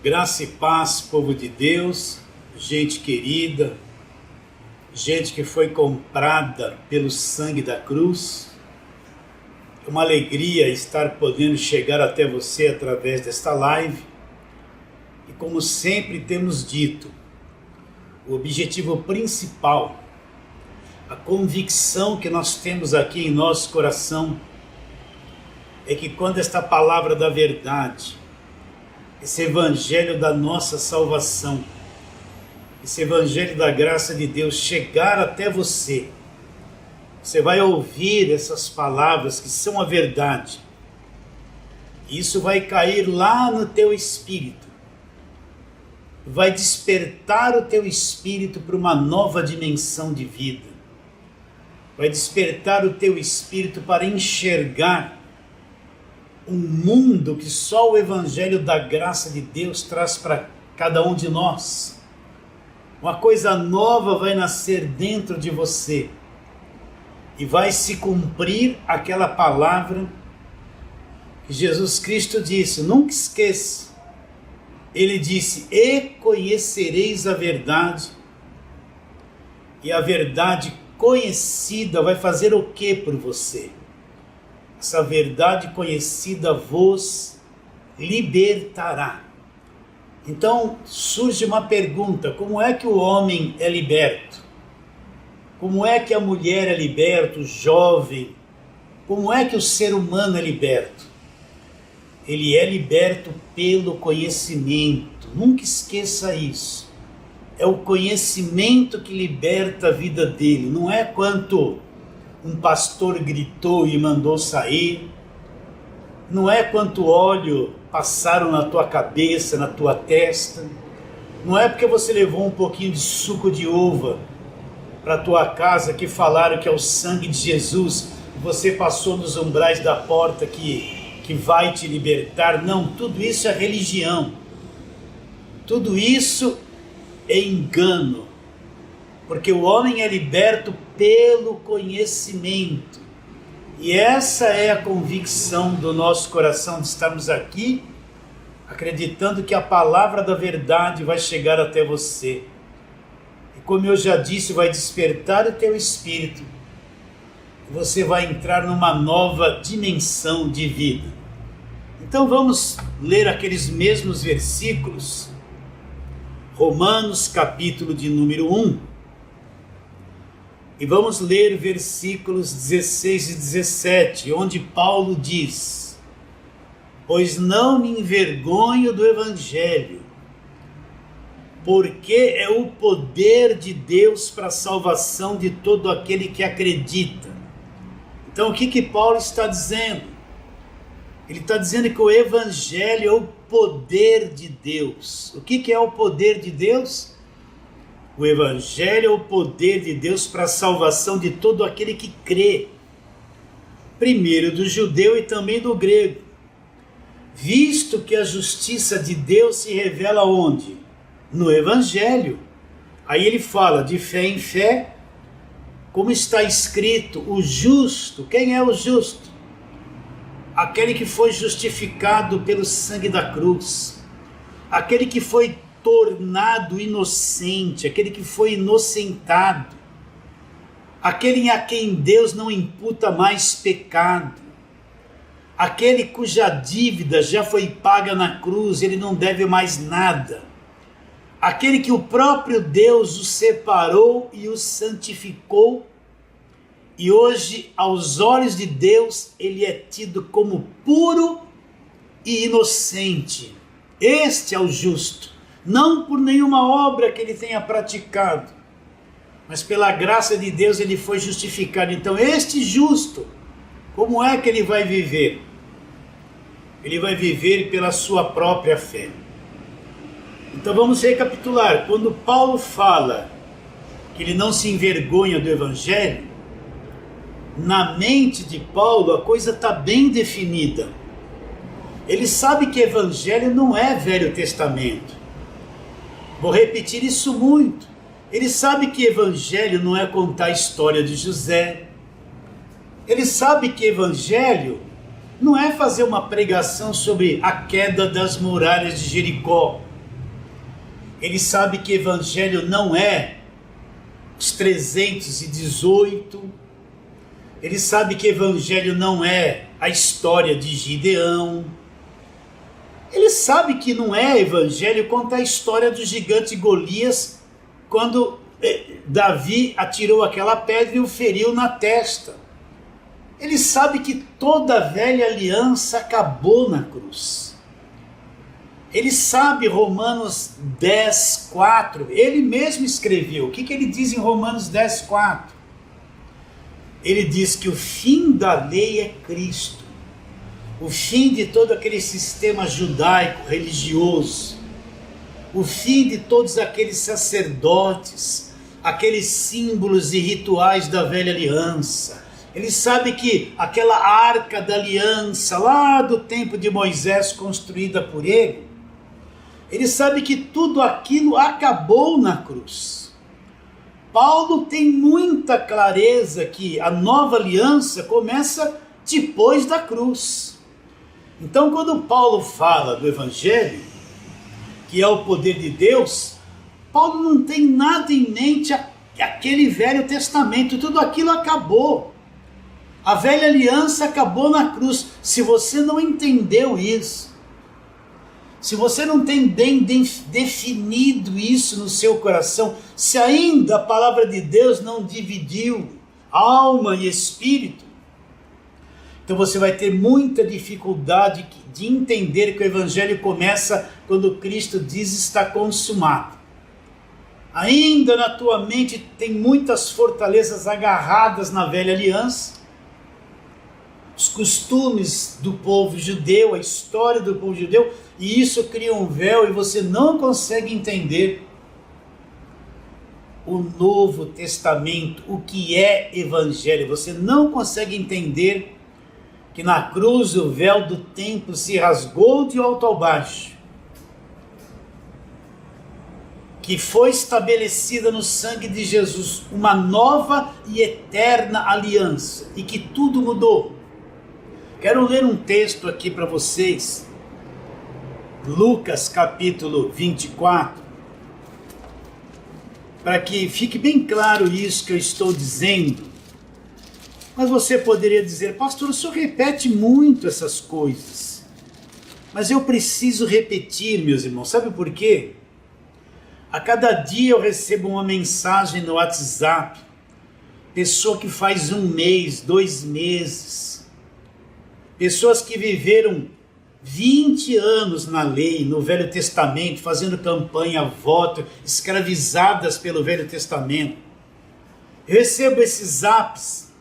Graça e paz, povo de Deus, gente querida, gente que foi comprada pelo sangue da cruz. É uma alegria estar podendo chegar até você através desta live. E como sempre temos dito, o objetivo principal, a convicção que nós temos aqui em nosso coração, é que quando esta palavra da verdade, esse evangelho da nossa salvação, esse evangelho da graça de Deus chegar até você, você vai ouvir essas palavras que são a verdade. Isso vai cair lá no teu espírito, vai despertar o teu espírito para uma nova dimensão de vida, vai despertar o teu espírito para enxergar um mundo que só o evangelho da graça de Deus traz para cada um de nós. Uma coisa nova vai nascer dentro de você e vai se cumprir aquela palavra que Jesus Cristo disse. Nunca esqueça, ele disse: e conhecereis a verdade, e a verdade conhecida vai fazer o que por você? Essa verdade conhecida vos libertará. Então surge uma pergunta: como é que o homem é liberto? Como é que a mulher é liberta, o jovem? Como é que o ser humano é liberto? Ele é liberto pelo conhecimento. Nunca esqueça isso. É o conhecimento que liberta a vida dele. Não é quanto um pastor gritou e mandou sair, não é quanto óleo passaram na tua cabeça, na tua testa, não é porque você levou um pouquinho de suco de uva para tua casa que falaram que é o sangue de Jesus, e você passou nos umbrais da porta que vai te libertar. Não, tudo isso é religião, tudo isso é engano, porque o homem é liberto pelo conhecimento. E essa é a convicção do nosso coração de estarmos aqui, acreditando que a palavra da verdade vai chegar até você. E como eu já disse, vai despertar o teu espírito. E você vai entrar numa nova dimensão de vida. Então vamos ler aqueles mesmos versículos. Romanos capítulo de número 1. E vamos ler versículos 16 e 17, onde Paulo diz: pois não me envergonho do evangelho, porque é o poder de Deus para a salvação de todo aquele que acredita. Então o que Paulo está dizendo? Ele está dizendo que o evangelho é o poder de Deus. O que é o poder de Deus? O evangelho é o poder de Deus para a salvação de todo aquele que crê, primeiro do judeu e também do grego, visto que a justiça de Deus se revela onde? No evangelho. Aí ele fala de fé em fé, como está escrito: o justo. Quem é o justo? Aquele que foi justificado pelo sangue da cruz, aquele que foi tornado inocente, aquele que foi inocentado, aquele a quem Deus não imputa mais pecado, aquele cuja dívida já foi paga na cruz, ele não deve mais nada, aquele que o próprio Deus o separou e o santificou, e hoje aos olhos de Deus ele é tido como puro e inocente. Este é o justo, não por nenhuma obra que ele tenha praticado, mas pela graça de Deus ele foi justificado. Então este justo, como é que ele vai viver? Ele vai viver pela sua própria fé. Então vamos recapitular. Quando Paulo fala que ele não se envergonha do evangelho, na mente de Paulo a coisa está bem definida. Ele sabe que evangelho não é Velho Testamento. Vou repetir isso muito. Ele sabe que evangelho não é contar a história de José. Ele sabe que evangelho não é fazer uma pregação sobre a queda das muralhas de Jericó. Ele sabe que evangelho não é os 318. Ele sabe que evangelho não é a história de Gideão. Ele sabe que não é evangelho contar a história do gigante Golias, quando Davi atirou aquela pedra e o feriu na testa. Ele sabe que toda a velha aliança acabou na cruz. Ele sabe Romanos 10:4, ele mesmo escreveu. O que ele diz em Romanos 10:4? Ele diz que o fim da lei é Cristo. O fim de todo aquele sistema judaico, religioso. O fim de todos aqueles sacerdotes, aqueles símbolos e rituais da velha aliança. Ele sabe que aquela arca da aliança, lá do tempo de Moisés, construída por ele, ele sabe que tudo aquilo acabou na cruz. Paulo tem muita clareza que a nova aliança começa depois da cruz. Então, quando Paulo fala do Evangelho, que é o poder de Deus, Paulo não tem nada em mente aquele Velho Testamento, tudo aquilo acabou. A velha aliança acabou na cruz. Se você não entendeu isso, se você não tem bem definido isso no seu coração, se ainda a palavra de Deus não dividiu alma e espírito, então você vai ter muita dificuldade de entender que o Evangelho começa quando Cristo diz está consumado. Ainda na tua mente tem muitas fortalezas agarradas na velha aliança, os costumes do povo judeu, a história do povo judeu, e isso cria um véu e você não consegue entender o Novo Testamento, o que é Evangelho. Você não consegue entender que na cruz o véu do templo se rasgou de alto a baixo, que foi estabelecida no sangue de Jesus uma nova e eterna aliança, e que tudo mudou. Quero ler um texto aqui para vocês, Lucas capítulo 24, para que fique bem claro isso que eu estou dizendo. Mas você poderia dizer, pastor, o senhor repete muito essas coisas. Mas eu preciso repetir, meus irmãos, sabe por quê? A cada dia eu recebo uma mensagem no WhatsApp, pessoa que faz 1 mês, 2 meses, pessoas que viveram 20 anos na lei, no Velho Testamento, fazendo campanha, voto, escravizadas pelo Velho Testamento. Eu recebo esses zaps,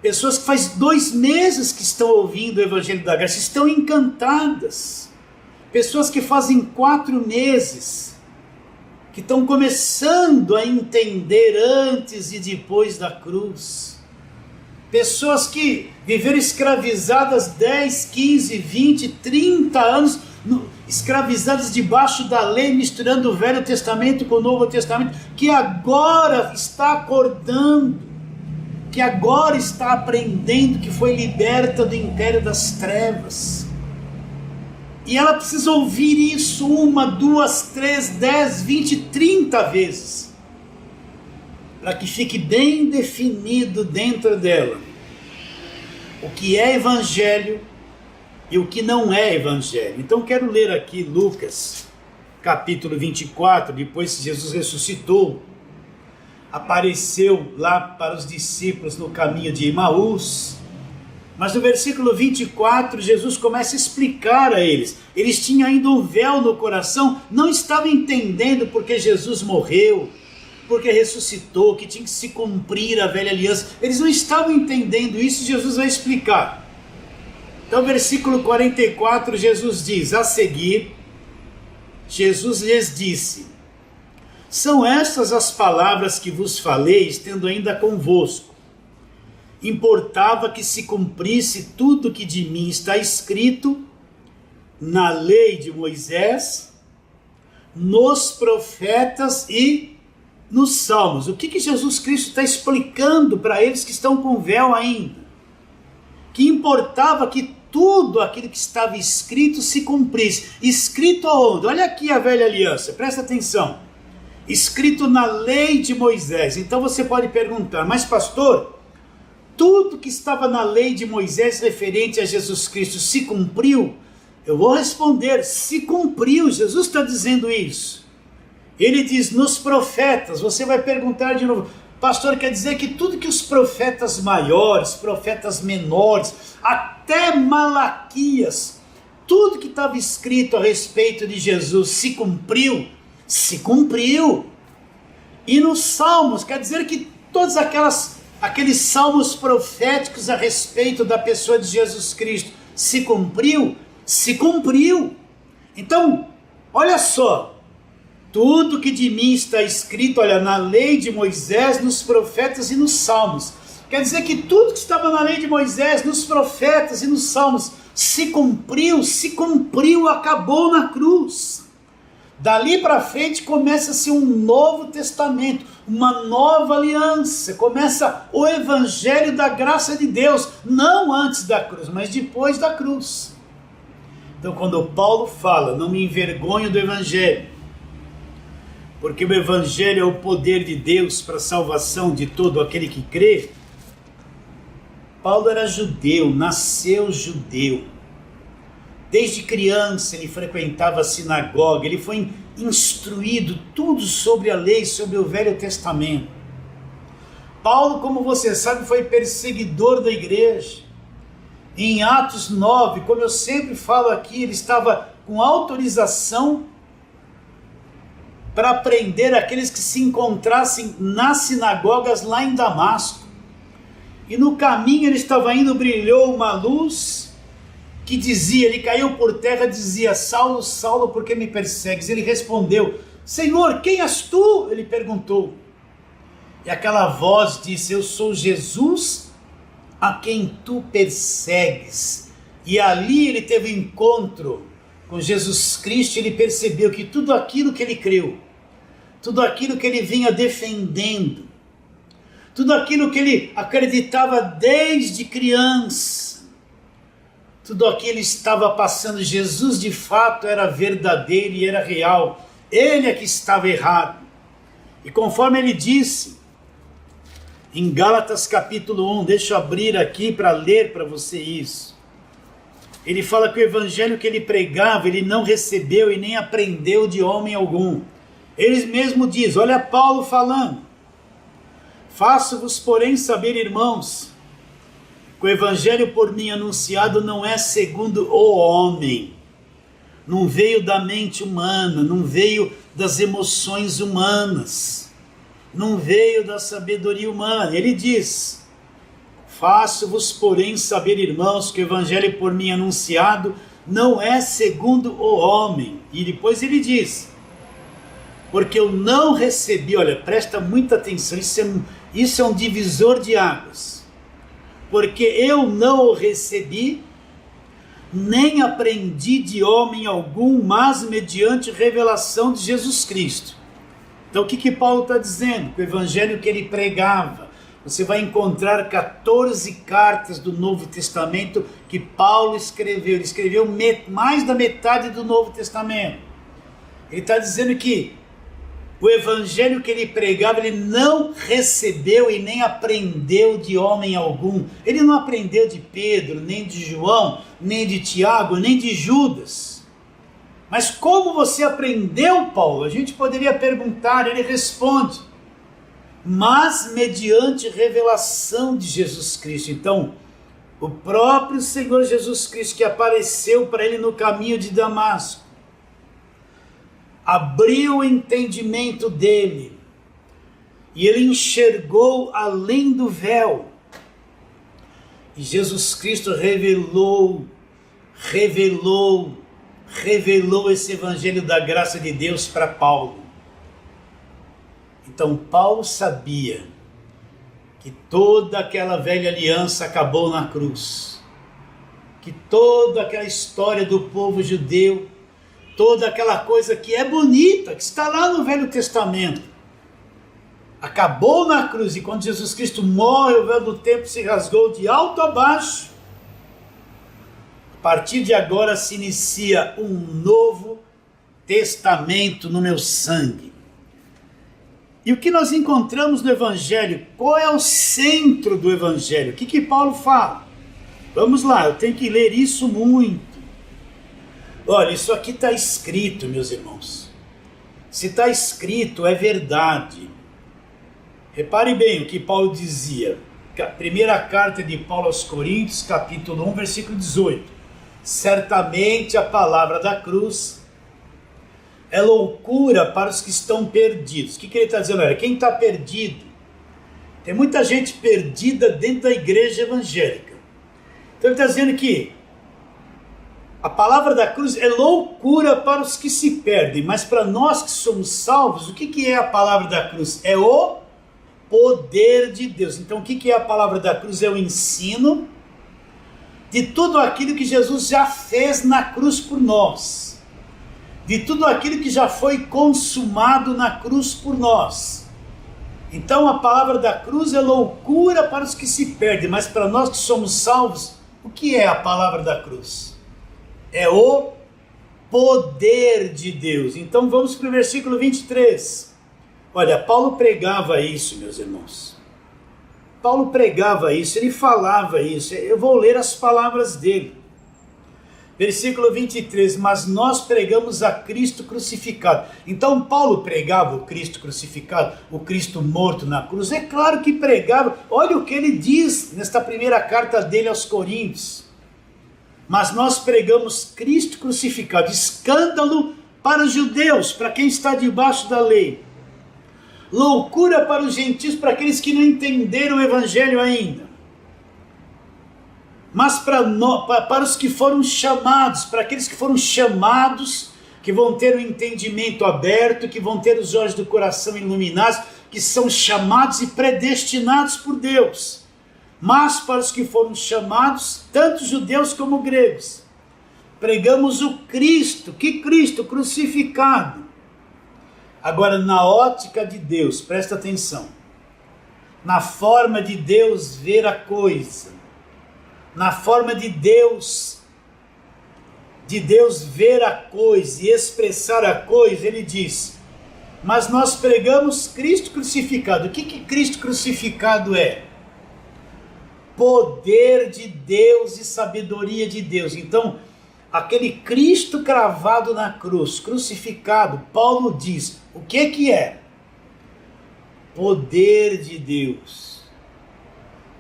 pessoas que faz 2 meses que estão ouvindo o Evangelho da Graça, estão encantadas. Pessoas que fazem 4 meses, que estão começando a entender antes e depois da cruz. Pessoas que viveram escravizadas 10, 15, 20, 30 anos, escravizadas debaixo da lei, misturando o Velho Testamento com o Novo Testamento, que agora está acordando, que agora está aprendendo, que foi liberta do império das trevas. E ela precisa ouvir isso 1, 2, 3, 10, 20, 30 vezes, para que fique bem definido dentro dela o que é Evangelho e o que não é Evangelho. Então quero ler aqui Lucas capítulo 24, depois que Jesus ressuscitou, apareceu lá para os discípulos no caminho de Emaús, mas no versículo 24 Jesus começa a explicar a eles. Eles tinham ainda um véu no coração, não estavam entendendo porque Jesus morreu, porque ressuscitou, que tinha que se cumprir a velha aliança. Eles não estavam entendendo isso, Jesus vai explicar. Então versículo 44, Jesus diz, a seguir, Jesus lhes disse, são estas as palavras que vos falei, estando ainda convosco. Importava que se cumprisse tudo que de mim está escrito na lei de Moisés, nos profetas e nos salmos. O que Jesus Cristo está explicando para eles que estão com véu ainda? Que importava que tudo aquilo que estava escrito se cumprisse. Escrito aonde? Olha aqui a velha aliança, presta atenção. Escrito na lei de Moisés. Então você pode perguntar, mas pastor, tudo que estava na lei de Moisés referente a Jesus Cristo se cumpriu? Eu vou responder, se cumpriu, Jesus está dizendo isso. Ele diz nos profetas. Você vai perguntar de novo, pastor, quer dizer que tudo que os profetas maiores, profetas menores, até Malaquias, tudo que estava escrito a respeito de Jesus se cumpriu? Se cumpriu. E nos Salmos, quer dizer que todos aqueles salmos proféticos a respeito da pessoa de Jesus Cristo se cumpriu? Se cumpriu. Então, olha só, tudo que de mim está escrito, olha, na lei de Moisés, nos profetas e nos salmos. Quer dizer que tudo que estava na lei de Moisés, nos profetas e nos salmos, se cumpriu, acabou na cruz. Dali para frente começa-se um novo testamento, uma nova aliança, começa o evangelho da graça de Deus, não antes da cruz, mas depois da cruz. Então quando Paulo fala, não me envergonho do evangelho, porque o evangelho é o poder de Deus para a salvação de todo aquele que crê. Paulo era judeu, nasceu judeu. Desde criança ele frequentava a sinagoga, ele foi instruído tudo sobre a lei, sobre o Velho Testamento. Paulo, como você sabe, foi perseguidor da igreja. Em Atos 9, como eu sempre falo aqui, ele estava com autorização para prender aqueles que se encontrassem nas sinagogas lá em Damasco. E no caminho ele estava indo, brilhou uma luz que dizia, ele caiu por terra, dizia, Saulo, Saulo, por que me persegues? Ele respondeu, Senhor, quem és tu? Ele perguntou. E aquela voz disse, eu sou Jesus a quem tu persegues. E ali ele teve um encontro com Jesus Cristo, ele percebeu que tudo aquilo que ele creu, tudo aquilo que ele vinha defendendo, tudo aquilo que ele acreditava desde criança, tudo aquilo estava passando. Jesus de fato era verdadeiro e era real. Ele é que estava errado. E conforme ele disse, em Gálatas capítulo 1, deixa eu abrir aqui para ler para você isso. Ele fala que o evangelho que ele pregava, ele não recebeu e nem aprendeu de homem algum. Ele mesmo diz, olha Paulo falando, faço-vos porém saber, irmãos, que o evangelho por mim anunciado não é segundo o homem, não veio da mente humana, não veio das emoções humanas, não veio da sabedoria humana. Ele diz, faço-vos porém saber, irmãos, que o evangelho por mim anunciado não é segundo o homem. E depois ele diz, porque eu não recebi, olha, presta muita atenção, isso é um divisor de águas. Porque eu não o recebi, nem aprendi de homem algum, mas mediante revelação de Jesus Cristo. Então o que Paulo está dizendo? Que o evangelho que ele pregava, você vai encontrar 14 cartas do Novo Testamento que Paulo escreveu. Ele escreveu mais da metade do Novo Testamento. Ele está dizendo que o evangelho que ele pregava, ele não recebeu e nem aprendeu de homem algum. Ele não aprendeu de Pedro, nem de João, nem de Tiago, nem de Judas. Mas como você aprendeu, Paulo? A gente poderia perguntar, ele responde, mas mediante revelação de Jesus Cristo. Então, o próprio Senhor Jesus Cristo que apareceu para ele no caminho de Damasco, abriu o entendimento dele, e ele enxergou além do véu, e Jesus Cristo revelou esse evangelho da graça de Deus para Paulo. Então Paulo sabia que toda aquela velha aliança acabou na cruz, que toda aquela história do povo judeu, toda aquela coisa que é bonita, que está lá no Velho Testamento, acabou na cruz. E quando Jesus Cristo morre, o véu do templo se rasgou de alto a baixo, A partir de agora se inicia um novo testamento no meu sangue. E o que nós encontramos no Evangelho? Qual é o centro do Evangelho? O que Paulo fala? Vamos lá, eu tenho que ler isso muito. Olha, isso aqui está escrito, meus irmãos. Se está escrito, é verdade. Repare bem o que Paulo dizia. Primeira carta de Paulo aos Coríntios, capítulo 1, versículo 18. Certamente a palavra da cruz é loucura para os que estão perdidos. O que ele está dizendo? Olha, quem está perdido? Tem muita gente perdida dentro da igreja evangélica. Então ele está dizendo que a palavra da cruz é loucura para os que se perdem, mas para nós que somos salvos, o que é a palavra da cruz? É o poder de Deus. Então o que é a palavra da cruz? É o ensino de tudo aquilo que Jesus já fez na cruz por nós, de tudo aquilo que já foi consumado na cruz por nós. Então a palavra da cruz é loucura para os que se perdem, mas para nós que somos salvos, o que é a palavra da cruz? É o poder de Deus. Então vamos para o versículo 23. Olha, Paulo pregava isso, meus irmãos. Paulo pregava isso, ele falava isso. Eu vou ler as palavras dele. Versículo 23, mas nós pregamos a Cristo crucificado. Então Paulo pregava o Cristo crucificado, o Cristo morto na cruz. É claro que pregava. Olha o que ele diz nesta primeira carta dele aos Coríntios. Mas nós pregamos Cristo crucificado, escândalo para os judeus, para quem está debaixo da lei. Loucura para os gentios, para aqueles que não entenderam o evangelho ainda. Mas para os que foram chamados, para aqueles que foram chamados, que vão ter o entendimento aberto, que vão ter os olhos do coração iluminados, que são chamados e predestinados por Deus. Mas para os que foram chamados, tanto judeus como gregos, pregamos o Cristo. Que Cristo? Crucificado. Agora, na ótica de Deus, presta atenção, na forma de Deus ver a coisa, na forma de Deus ver a coisa e expressar a coisa, ele diz, mas nós pregamos Cristo crucificado. O que Cristo crucificado é? Poder de Deus e sabedoria de Deus. Então, aquele Cristo cravado na cruz, crucificado, Paulo diz, o que é? Poder de Deus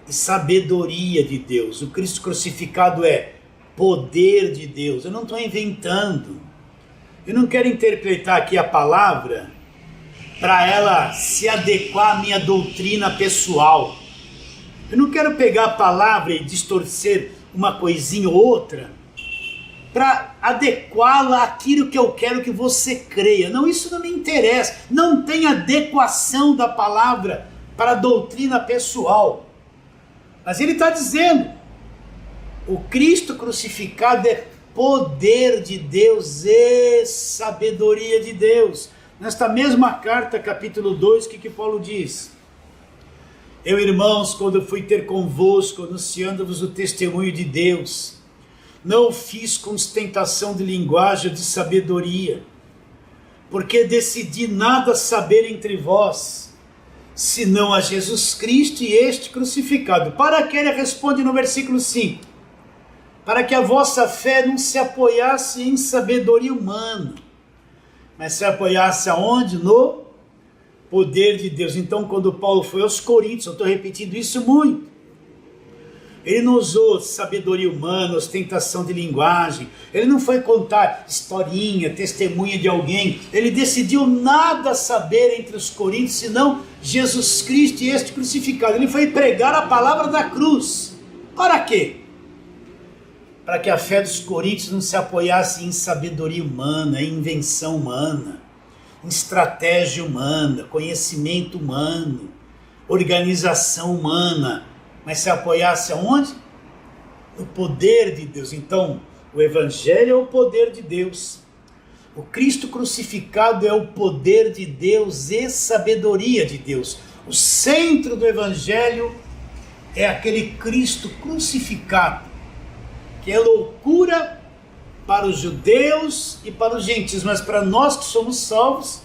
e sabedoria de Deus. O Cristo crucificado é poder de Deus. Eu não estou inventando. Eu não quero interpretar aqui a palavra para ela se adequar à minha doutrina pessoal. Eu não quero pegar a palavra e distorcer uma coisinha ou outra para adequá-la àquilo que eu quero que você creia. Não, isso não me interessa. Não tem adequação da palavra para a doutrina pessoal. Mas ele está dizendo, o Cristo crucificado é poder de Deus e sabedoria de Deus. Nesta mesma carta, capítulo 2, o que Paulo diz? Eu, irmãos, quando fui ter convosco, anunciando-vos o testemunho de Deus, não o fiz com ostentação de linguagem ou de sabedoria, porque decidi nada saber entre vós, senão a Jesus Cristo e este crucificado. Para que ele responde no versículo 5? Para que a vossa fé não se apoiasse em sabedoria humana, mas se apoiasse aonde? No poder de Deus. Então, quando Paulo foi aos Coríntios, eu estou repetindo isso muito, ele não usou sabedoria humana, ostentação de linguagem, ele não foi contar historinha, testemunha de alguém, ele decidiu nada saber entre os coríntios, senão Jesus Cristo e este crucificado. Ele foi pregar a palavra da cruz. Para quê? Para que a fé dos coríntios não se apoiasse em sabedoria humana, em invenção humana, em estratégia humana, conhecimento humano, organização humana, mas se apoiasse aonde? No poder de Deus. Então, o Evangelho é o poder de Deus. O Cristo crucificado é o poder de Deus e sabedoria de Deus. O centro do Evangelho é aquele Cristo crucificado, que que é loucura para os judeus e para os gentios, mas para nós que somos salvos,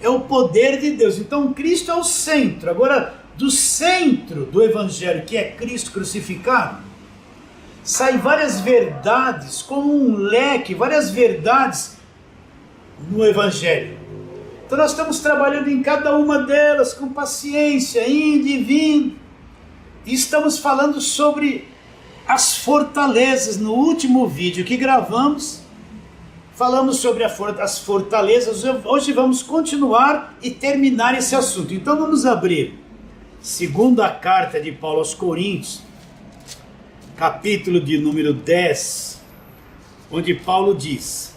é o poder de Deus. Então Cristo é o centro. Agora, do centro do Evangelho, que é Cristo crucificado, saem várias verdades, como um leque, várias verdades no Evangelho. Então nós estamos trabalhando em cada uma delas, com paciência, indo e vindo, e estamos falando sobre as fortalezas. No último vídeo que gravamos, falamos sobre as fortalezas. Hoje vamos continuar e terminar esse assunto. Então vamos abrir segunda carta de Paulo aos Coríntios, capítulo de número 10, onde Paulo diz: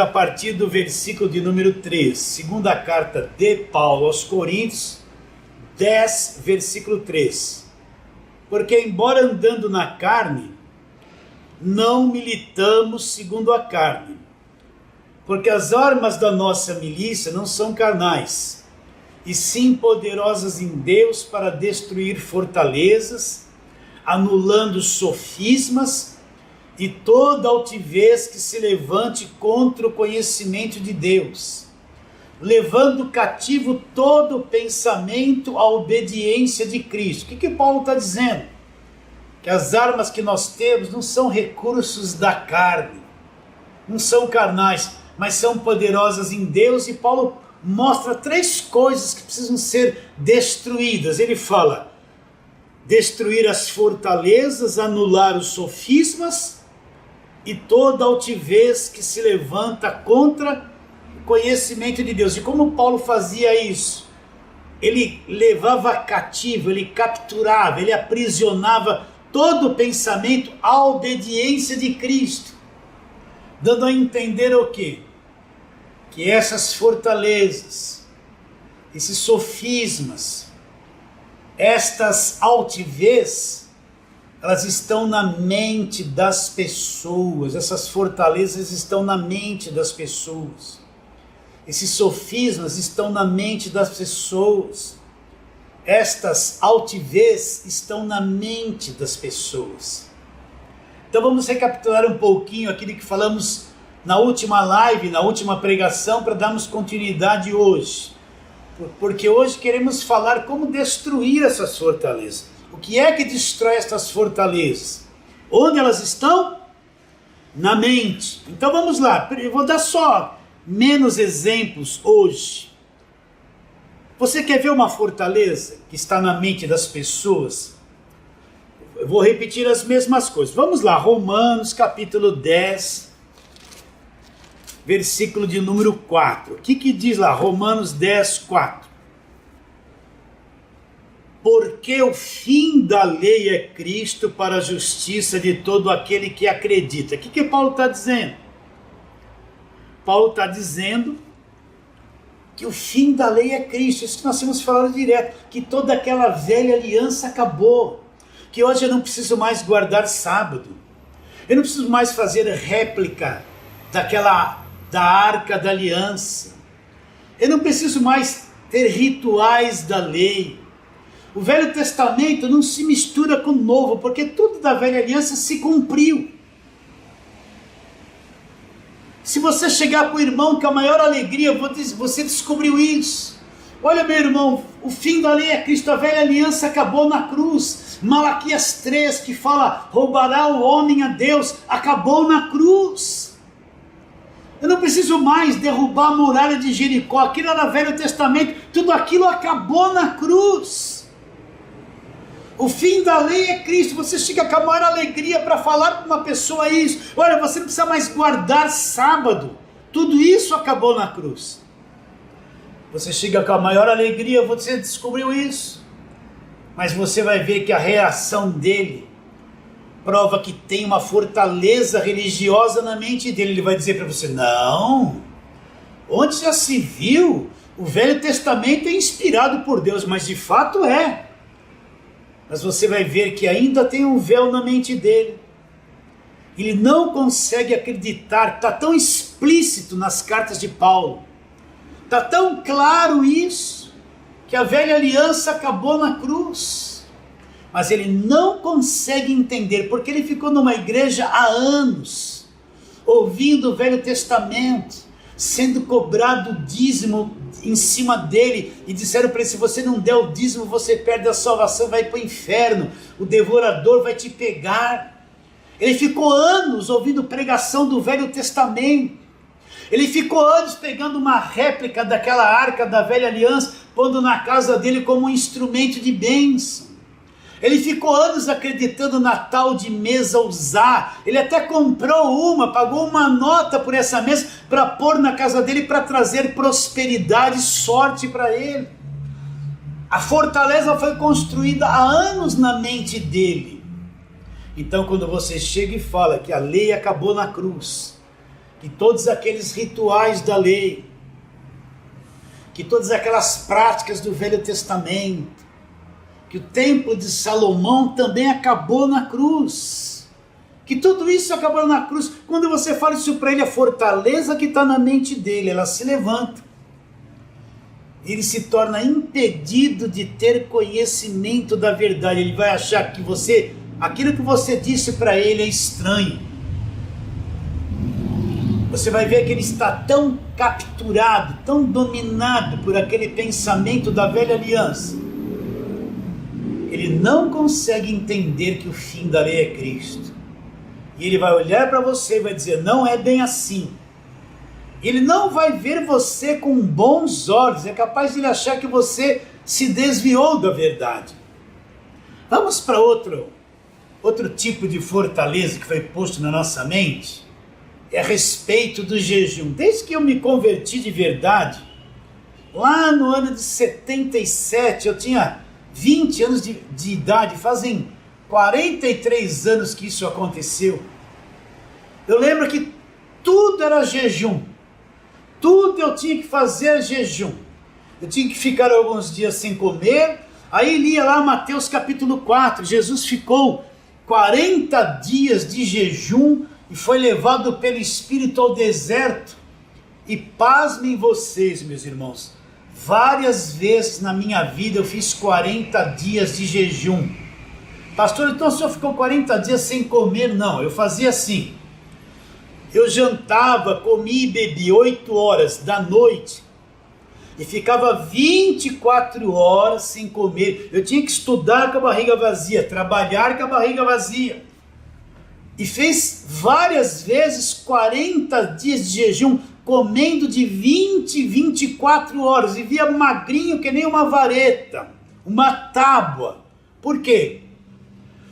a partir do versículo de número 3, segunda carta de Paulo aos Coríntios, 10, versículo 3. Porque embora andando na carne, não militamos segundo a carne, porque as armas da nossa milícia não são carnais, e sim poderosas em Deus para destruir fortalezas, anulando sofismas e toda altivez que se levante contra o conhecimento de Deus, levando cativo todo pensamento à obediência de Cristo. O que Paulo está dizendo? Que as armas que nós temos não são recursos da carne, não são carnais, mas são poderosas em Deus. E Paulo mostra 3 coisas que precisam ser destruídas. Ele fala: destruir as fortalezas, anular os sofismas e toda altivez que se levanta contra o conhecimento de Deus. E como Paulo fazia isso? Ele levava cativo, ele capturava, ele aprisionava todo o pensamento à obediência de Cristo, dando a entender o quê? Que essas fortalezas, esses sofismas, estas altivez, elas estão na mente das pessoas. Essas fortalezas estão na mente das pessoas. Esses sofismas estão na mente das pessoas. Estas altivez estão na mente das pessoas. Então vamos recapitular um pouquinho aquilo que falamos na última live, na última pregação, para darmos continuidade hoje. Porque hoje queremos falar como destruir essas fortalezas. O que é que destrói essas fortalezas? Onde elas estão? Na mente. Então vamos lá, eu vou dar só menos exemplos hoje. Você quer ver uma fortaleza que está na mente das pessoas? Eu vou repetir as mesmas coisas. Vamos lá, Romanos capítulo 10, versículo de número 4. O que diz lá? Romanos 10, 4. Porque o fim da lei é Cristo para a justiça de todo aquele que acredita. O que Paulo está dizendo? Paulo está dizendo que o fim da lei é Cristo. Isso que nós temos falado direto, que toda aquela velha aliança acabou, que hoje eu não preciso mais guardar sábado, eu não preciso mais fazer réplica da arca da aliança, eu não preciso mais ter rituais da lei. O Velho Testamento não se mistura com o Novo, porque tudo da velha aliança se cumpriu. Se você chegar para o irmão, que é a maior alegria, você descobriu isso. Olha, meu irmão, o fim da lei é Cristo, a velha aliança acabou na cruz. Malaquias 3, que fala, roubará o homem a Deus, acabou na cruz. Eu não preciso mais derrubar a muralha de Jericó, aquilo era Velho Testamento, tudo aquilo acabou na cruz. O fim da lei é Cristo. Você chega com a maior alegria para falar para uma pessoa isso. Olha, você não precisa mais guardar sábado. Tudo isso acabou na cruz. Você chega com a maior alegria, você descobriu isso. Mas você vai ver que a reação dele prova que tem uma fortaleza religiosa na mente dele. Ele vai dizer para você, não, onde já se viu? O Velho Testamento é inspirado por Deus, mas de fato é. Mas você vai ver que ainda tem um véu na mente dele. Ele não consegue acreditar, está tão explícito nas cartas de Paulo, está tão claro isso, que a velha aliança acabou na cruz. Mas ele não consegue entender, porque ele ficou numa igreja há anos, ouvindo o Velho Testamento, sendo cobrado o dízimo em cima dele, e disseram para ele: se você não der o dízimo, você perde a salvação, vai para o inferno, o devorador vai te pegar. Ele ficou anos ouvindo pregação do Velho Testamento, ele ficou anos pegando uma réplica daquela arca da velha aliança, pondo na casa dele como um instrumento de bênção. Ele ficou anos acreditando na tal de mesa usar. Ele até comprou uma, pagou uma nota por essa mesa para pôr na casa dele, para trazer prosperidade e sorte para ele. A fortaleza foi construída há anos na mente dele. Então, quando você chega e fala que a lei acabou na cruz, que todos aqueles rituais da lei, que todas aquelas práticas do Velho Testamento, que o templo de Salomão também acabou na cruz, que tudo isso acabou na cruz, quando você fala isso para ele, a fortaleza que está na mente dele, ela se levanta, ele se torna impedido de ter conhecimento da verdade. Ele vai achar que aquilo que você disse para ele é estranho. Você vai ver que ele está tão capturado, tão dominado por aquele pensamento da velha aliança, ele não consegue entender que o fim da lei é Cristo. E ele vai olhar para você e vai dizer: não é bem assim. Ele não vai ver você com bons olhos, é capaz de ele achar que você se desviou da verdade. Vamos para outro tipo de fortaleza que foi posto na nossa mente, é a respeito do jejum. Desde que eu me converti de verdade, lá no ano de 77, eu tinha 20 anos de idade, fazem 43 anos que isso aconteceu. Eu lembro que tudo era jejum, tudo eu tinha que fazer jejum. Eu tinha que ficar alguns dias sem comer. Aí lia lá Mateus capítulo 4, Jesus ficou 40 dias de jejum e foi levado pelo Espírito ao deserto. E pasmem vocês, meus irmãos, várias vezes na minha vida eu fiz 40 dias de jejum. Pastor, então o senhor ficou 40 dias sem comer? Não, eu fazia assim. Eu jantava, comia e bebia 8 horas da noite e ficava 24 horas sem comer. Eu tinha que estudar com a barriga vazia, trabalhar com a barriga vazia. E fez várias vezes 40 dias de jejum, comendo de 20, 24 horas, e via magrinho que nem uma vareta, uma tábua. Por quê?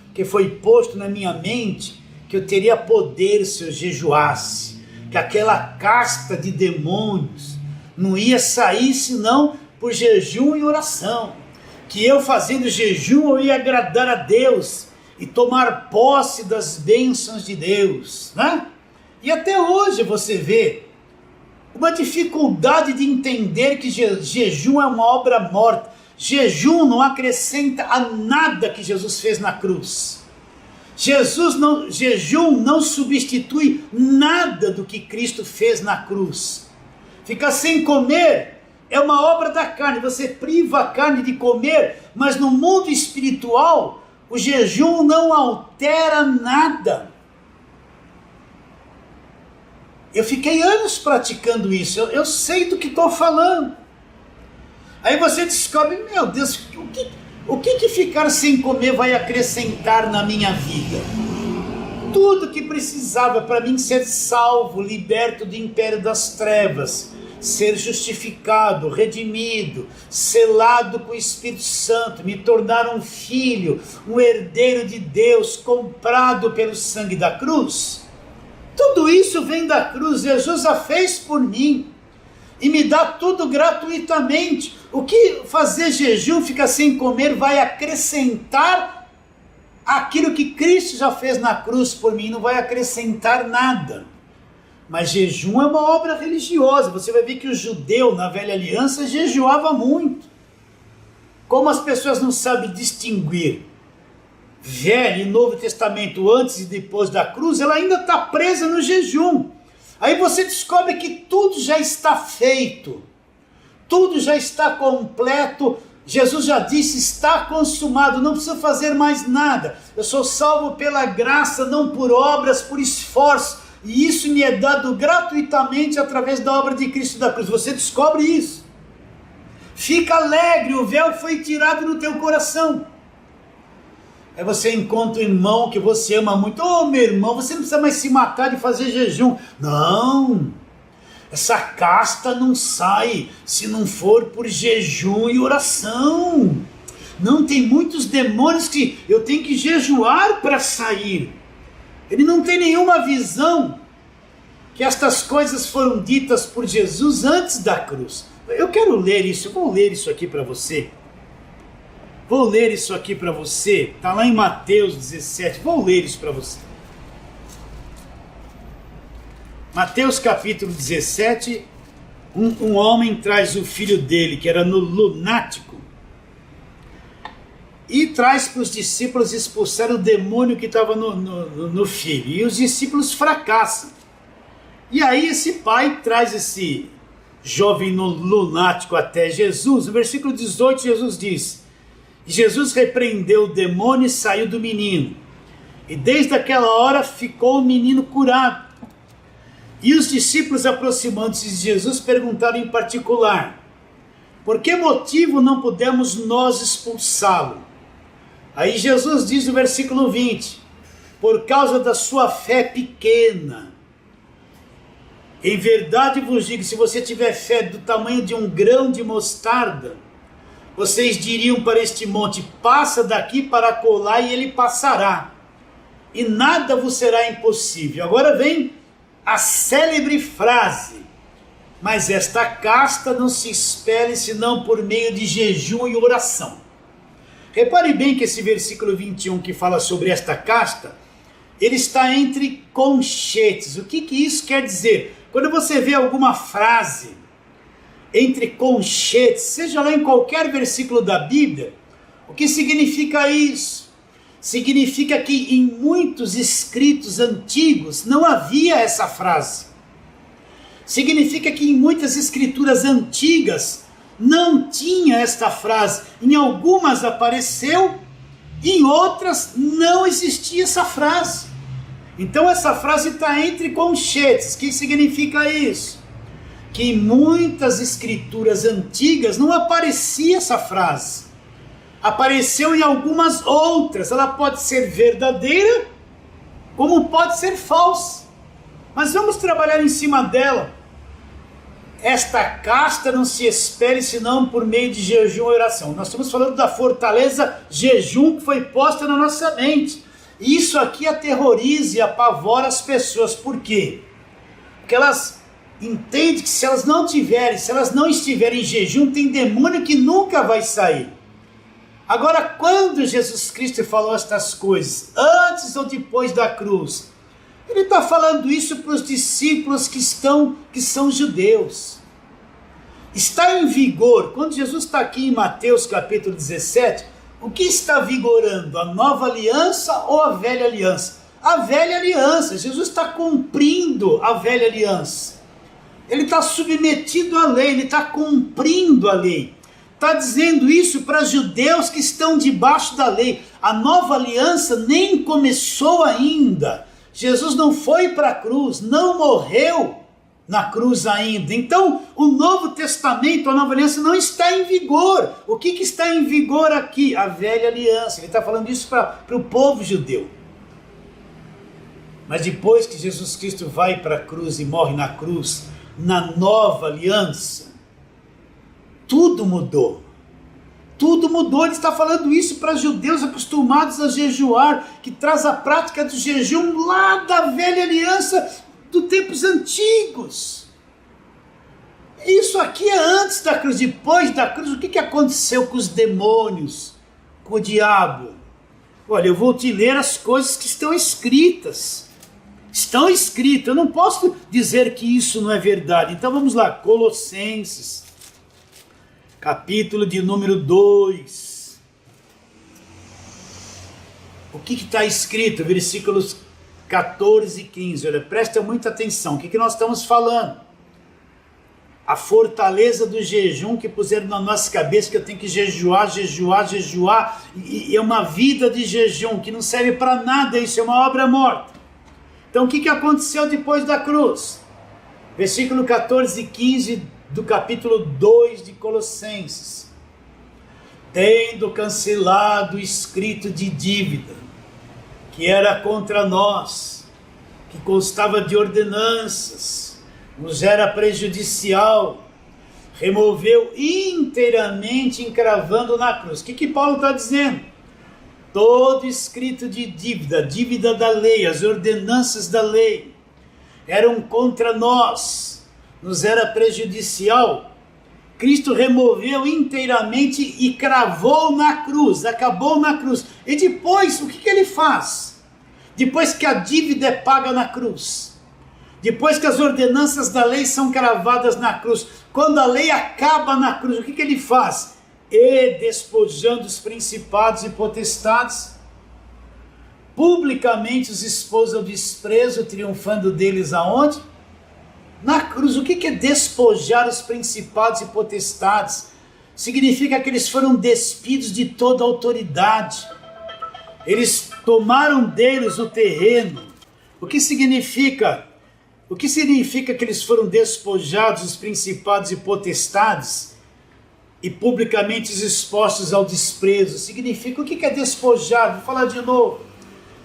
Porque foi posto na minha mente que eu teria poder se eu jejuasse, que aquela casta de demônios não ia sair senão por jejum e oração, que eu fazendo jejum eu ia agradar a Deus e tomar posse das bênçãos de Deus, né? E até hoje você vê uma dificuldade de entender que jejum é uma obra morta. Jejum não acrescenta a nada que Jesus fez na cruz. Jejum não substitui nada do que Cristo fez na cruz. Ficar sem comer é uma obra da carne, você priva a carne de comer, mas no mundo espiritual, o jejum não altera nada. Eu fiquei anos praticando isso, eu sei do que estou falando. Aí você descobre, meu Deus, o que ficar sem comer vai acrescentar na minha vida? Tudo que precisava para mim ser salvo, liberto do império das trevas, ser justificado, redimido, selado com o Espírito Santo, me tornar um filho, um herdeiro de Deus, comprado pelo sangue da cruz. Tudo isso vem da cruz, Jesus já fez por mim e me dá tudo gratuitamente. O que fazer jejum, ficar sem comer, vai acrescentar aquilo que Cristo já fez na cruz por mim? Não vai acrescentar nada. Mas jejum é uma obra religiosa. Você vai ver que o judeu na velha aliança jejuava muito. Como as pessoas não sabem distinguir Velho e Novo Testamento antes e depois da cruz, ela ainda está presa no jejum. Aí você descobre que tudo já está feito, tudo já está completo Jesus já disse, está consumado, não preciso fazer mais nada. Eu sou salvo pela graça, não por obras, por esforço. E isso me é dado gratuitamente através da obra de Cristo da cruz. Você descobre isso. Fica alegre, o véu foi tirado do teu coração. Aí você encontra um irmão que você ama muito. Ô, meu irmão, você não precisa mais se matar de fazer jejum. Não, essa casta não sai se não for por jejum e oração. Não, tem muitos demônios que eu tenho que jejuar para sair. Ele não tem nenhuma visão que estas coisas foram ditas por Jesus antes da cruz. Eu quero ler isso, eu vou ler isso aqui para você. Vou ler isso aqui para você, está lá em Mateus 17, vou ler isso para você. Mateus capítulo 17, um homem traz o filho dele, que era lunático, e traz para os discípulos expulsar o demônio que estava no filho, e os discípulos fracassam. E aí esse pai traz esse jovem lunático até Jesus. No versículo 18 Jesus diz: Jesus repreendeu o demônio e saiu do menino. E desde aquela hora ficou o menino curado. E os discípulos, aproximando-se de Jesus, perguntaram em particular: por que motivo não pudemos nós expulsá-lo? Aí Jesus diz no versículo 20: por causa da sua fé pequena. Em verdade vos digo, se você tiver fé do tamanho de um grão de mostarda, vocês diriam para este monte: passa daqui para acolá, e ele passará, e nada vos será impossível. Agora vem a célebre frase: mas esta casta não se espere senão por meio de jejum e oração. Repare bem que esse versículo 21 que fala sobre esta casta, ele está entre conchetes. O que isso quer dizer? Quando você vê alguma frase entre conchetes, seja lá em qualquer versículo da Bíblia, o que significa isso? Significa que em muitos escritos antigos não havia essa frase. Significa que em muitas escrituras antigas não tinha esta frase. Em algumas apareceu, em outras não existia essa frase. Então essa frase está entre conchetes. O que significa isso? Que em muitas escrituras antigas não aparecia essa frase. Apareceu em algumas outras. Ela pode ser verdadeira, como pode ser falsa. Mas vamos trabalhar em cima dela. Esta casta não se espere senão por meio de jejum e oração. Nós estamos falando da fortaleza jejum que foi posta na nossa mente. Isso aqui aterroriza e apavora as pessoas. Por quê? Porque elas entendem que se elas não estiverem em jejum, tem demônio que nunca vai sair. Agora, quando Jesus Cristo falou estas coisas, antes ou depois da cruz, ele está falando isso para os discípulos que são judeus. Está em vigor, quando Jesus está aqui em Mateus capítulo 17, o que está vigorando? A nova aliança ou a velha aliança? A velha aliança. Jesus está cumprindo a velha aliança. Ele está submetido à lei, ele está cumprindo a lei. Está dizendo isso para judeus que estão debaixo da lei. A nova aliança nem começou ainda. Jesus não foi para a cruz, não morreu na cruz ainda. Então, o Novo Testamento, a Nova Aliança não está em vigor. O que está em vigor aqui? A velha aliança. Ele está falando isso para o povo judeu. Mas depois que Jesus Cristo vai para a cruz e morre na cruz, na Nova Aliança, tudo mudou. Tudo mudou. Ele está falando isso para judeus acostumados a jejuar, que traz a prática do jejum lá da velha aliança, dos tempos antigos. Isso aqui é antes da cruz. Depois da cruz, o que aconteceu com os demônios, com o diabo? Olha, eu vou te ler as coisas que estão escritas. Estão escritas. Eu não posso dizer que isso não é verdade. Então vamos lá, Colossenses, capítulo de número 2. O que está escrito? Versículos 14 e 15, olha, presta muita atenção, o que nós estamos falando? a fortaleza do jejum que puseram na nossa cabeça, que eu tenho que jejuar, e é uma vida de jejum que não serve para nada, isso é uma obra morta. Então o que aconteceu depois da cruz? Versículo 14 e 15 do capítulo 2 de Colossenses. Tendo cancelado o escrito de dívida, que era contra nós, que constava de ordenanças, nos era prejudicial, removeu inteiramente, encravando na cruz. O que Paulo está dizendo? Todo escrito de dívida, dívida da lei, as ordenanças da lei, eram contra nós, nos era prejudicial. Cristo removeu inteiramente e cravou na cruz, acabou na cruz. E depois, o que ele faz? Depois que a dívida é paga na cruz, depois que as ordenanças da lei são cravadas na cruz, quando a lei acaba na cruz, o que ele faz? E despojando os principados e potestades, publicamente os expôs ao desprezo, triunfando deles aonde? Na cruz. O que é despojar os principados e potestades? Significa que eles foram despidos de toda autoridade. Eles tomaram deles o terreno. O que significa que eles foram despojados, os principados e potestades, e publicamente expostos ao desprezo? Significa, o que é despojar? Vou falar de novo.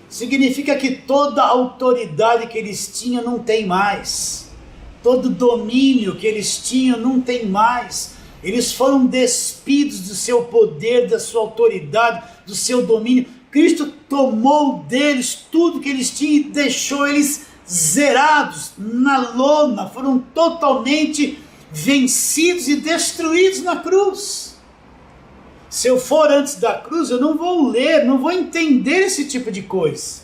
Significa que toda a autoridade que eles tinham não tem mais. Todo domínio que eles tinham não tem mais. Eles foram despidos do seu poder, da sua autoridade, do seu domínio. Cristo tomou deles tudo que eles tinham e deixou eles zerados na lona, foram totalmente vencidos e destruídos na cruz. Se eu for antes da cruz, eu não vou ler, não vou entender esse tipo de coisa.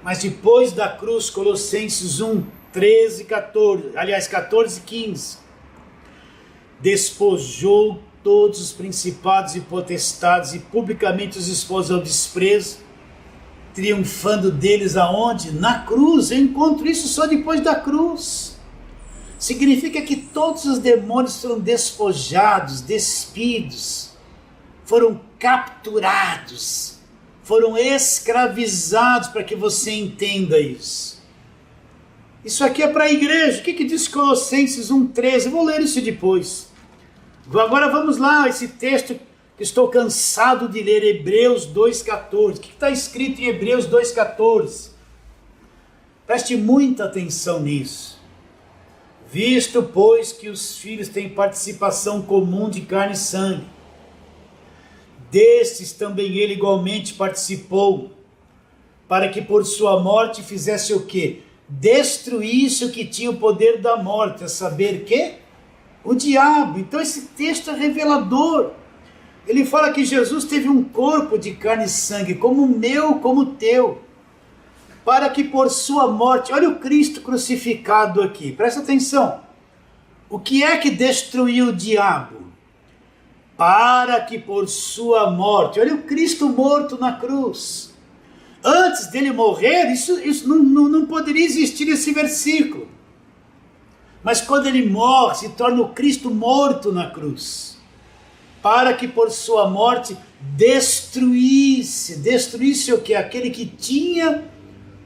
Mas depois da cruz, Colossenses 1, 13, 14, aliás 14 e 15, despojou todos os principados e potestades e publicamente os expôs ao desprezo, triunfando deles aonde? Na cruz. Eu encontro isso só depois da cruz. Significa que todos os demônios foram despojados, despidos, foram capturados, foram escravizados, para que você entenda isso. Isso aqui é para a igreja. O que diz Colossenses 1,13? Eu vou ler isso depois. Agora vamos lá, esse texto que estou cansado de ler, Hebreus 2,14. O que está escrito em Hebreus 2,14? Preste muita atenção nisso. Visto, pois, que os filhos têm participação comum de carne e sangue, destes também ele igualmente participou, para que por sua morte fizesse o quê? Destruísse o que tinha o poder da morte, a saber que? O diabo. Então esse texto é revelador. Ele fala que Jesus teve um corpo de carne e sangue, como o meu, como o teu, para que por sua morte, olha o Cristo crucificado aqui, presta atenção, o que é que destruiu o diabo? Para que por sua morte, olha o Cristo morto na cruz. Antes dele morrer, isso não poderia existir esse versículo. Mas quando ele morre, se torna o Cristo morto na cruz. Para que por sua morte destruísse o que? Aquele que tinha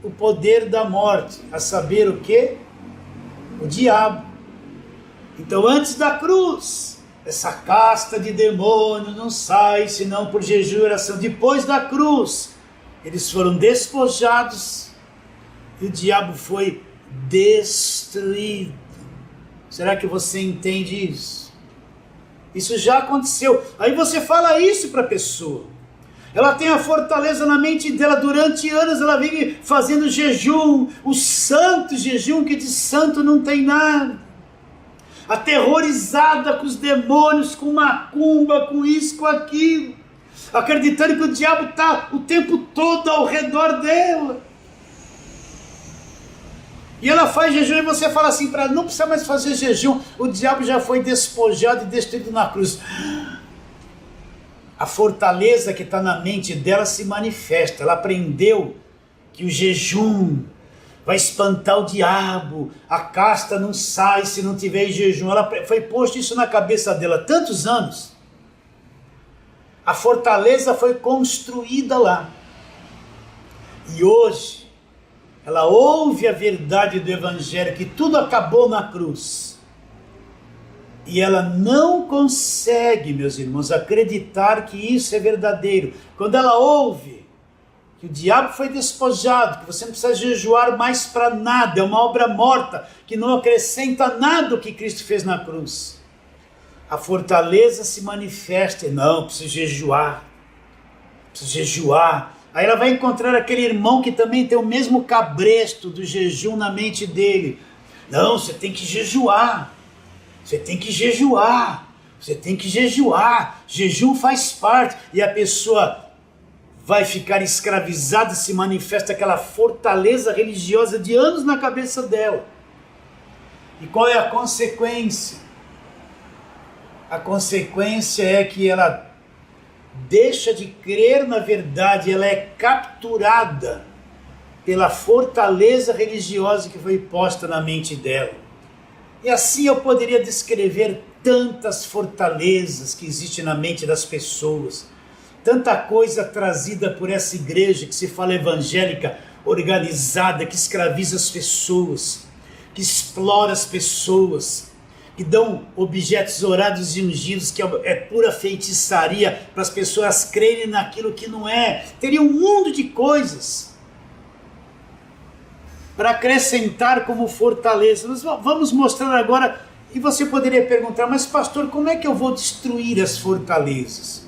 o poder da morte, a saber o que? O diabo. Então antes da cruz, essa casta de demônios não sai senão por jejum e oração. Depois da cruz, eles foram despojados e o diabo foi destruído. Será que você entende isso? Isso já aconteceu. Aí você fala isso para a pessoa. Ela tem a fortaleza na mente dela. Durante anos ela vem fazendo jejum. O santo jejum, que de santo não tem nada. Aterrorizada com os demônios, com macumba, com isso, com aquilo. Acreditando que o diabo está o tempo todo ao redor dela. E ela faz jejum e você fala assim para ela, não precisa mais fazer jejum, o diabo já foi despojado e destruído na cruz. A fortaleza que está na mente dela se manifesta. Ela aprendeu que o jejum vai espantar o diabo, a casta não sai se não tiver em jejum. Ela foi posto isso na cabeça dela há tantos anos. A fortaleza foi construída lá. E hoje, ela ouve a verdade do Evangelho, que tudo acabou na cruz. E ela não consegue, meus irmãos, acreditar que isso é verdadeiro. Quando ela ouve que o diabo foi despojado, que você não precisa jejuar mais para nada, é uma obra morta, que não acrescenta nada o que Cristo fez na cruz. A fortaleza se manifesta, e não, preciso jejuar. Aí ela vai encontrar aquele irmão que também tem o mesmo cabresto do jejum na mente dele. Não, você tem que jejuar. Jejum faz parte. E a pessoa vai ficar escravizada, se manifesta aquela fortaleza religiosa de anos na cabeça dela. E qual é a consequência? A consequência é que ela deixa de crer na verdade, ela é capturada pela fortaleza religiosa que foi posta na mente dela. E assim eu poderia descrever tantas fortalezas que existem na mente das pessoas, tanta coisa trazida por essa igreja que se fala evangélica, organizada, que escraviza as pessoas, que explora as pessoas, que dão objetos orados e ungidos, que é pura feitiçaria, para as pessoas crerem naquilo que não é. Teria um mundo de coisas para acrescentar como fortaleza. Nós vamos mostrar agora, e você poderia perguntar, mas pastor, como é que eu vou destruir as fortalezas?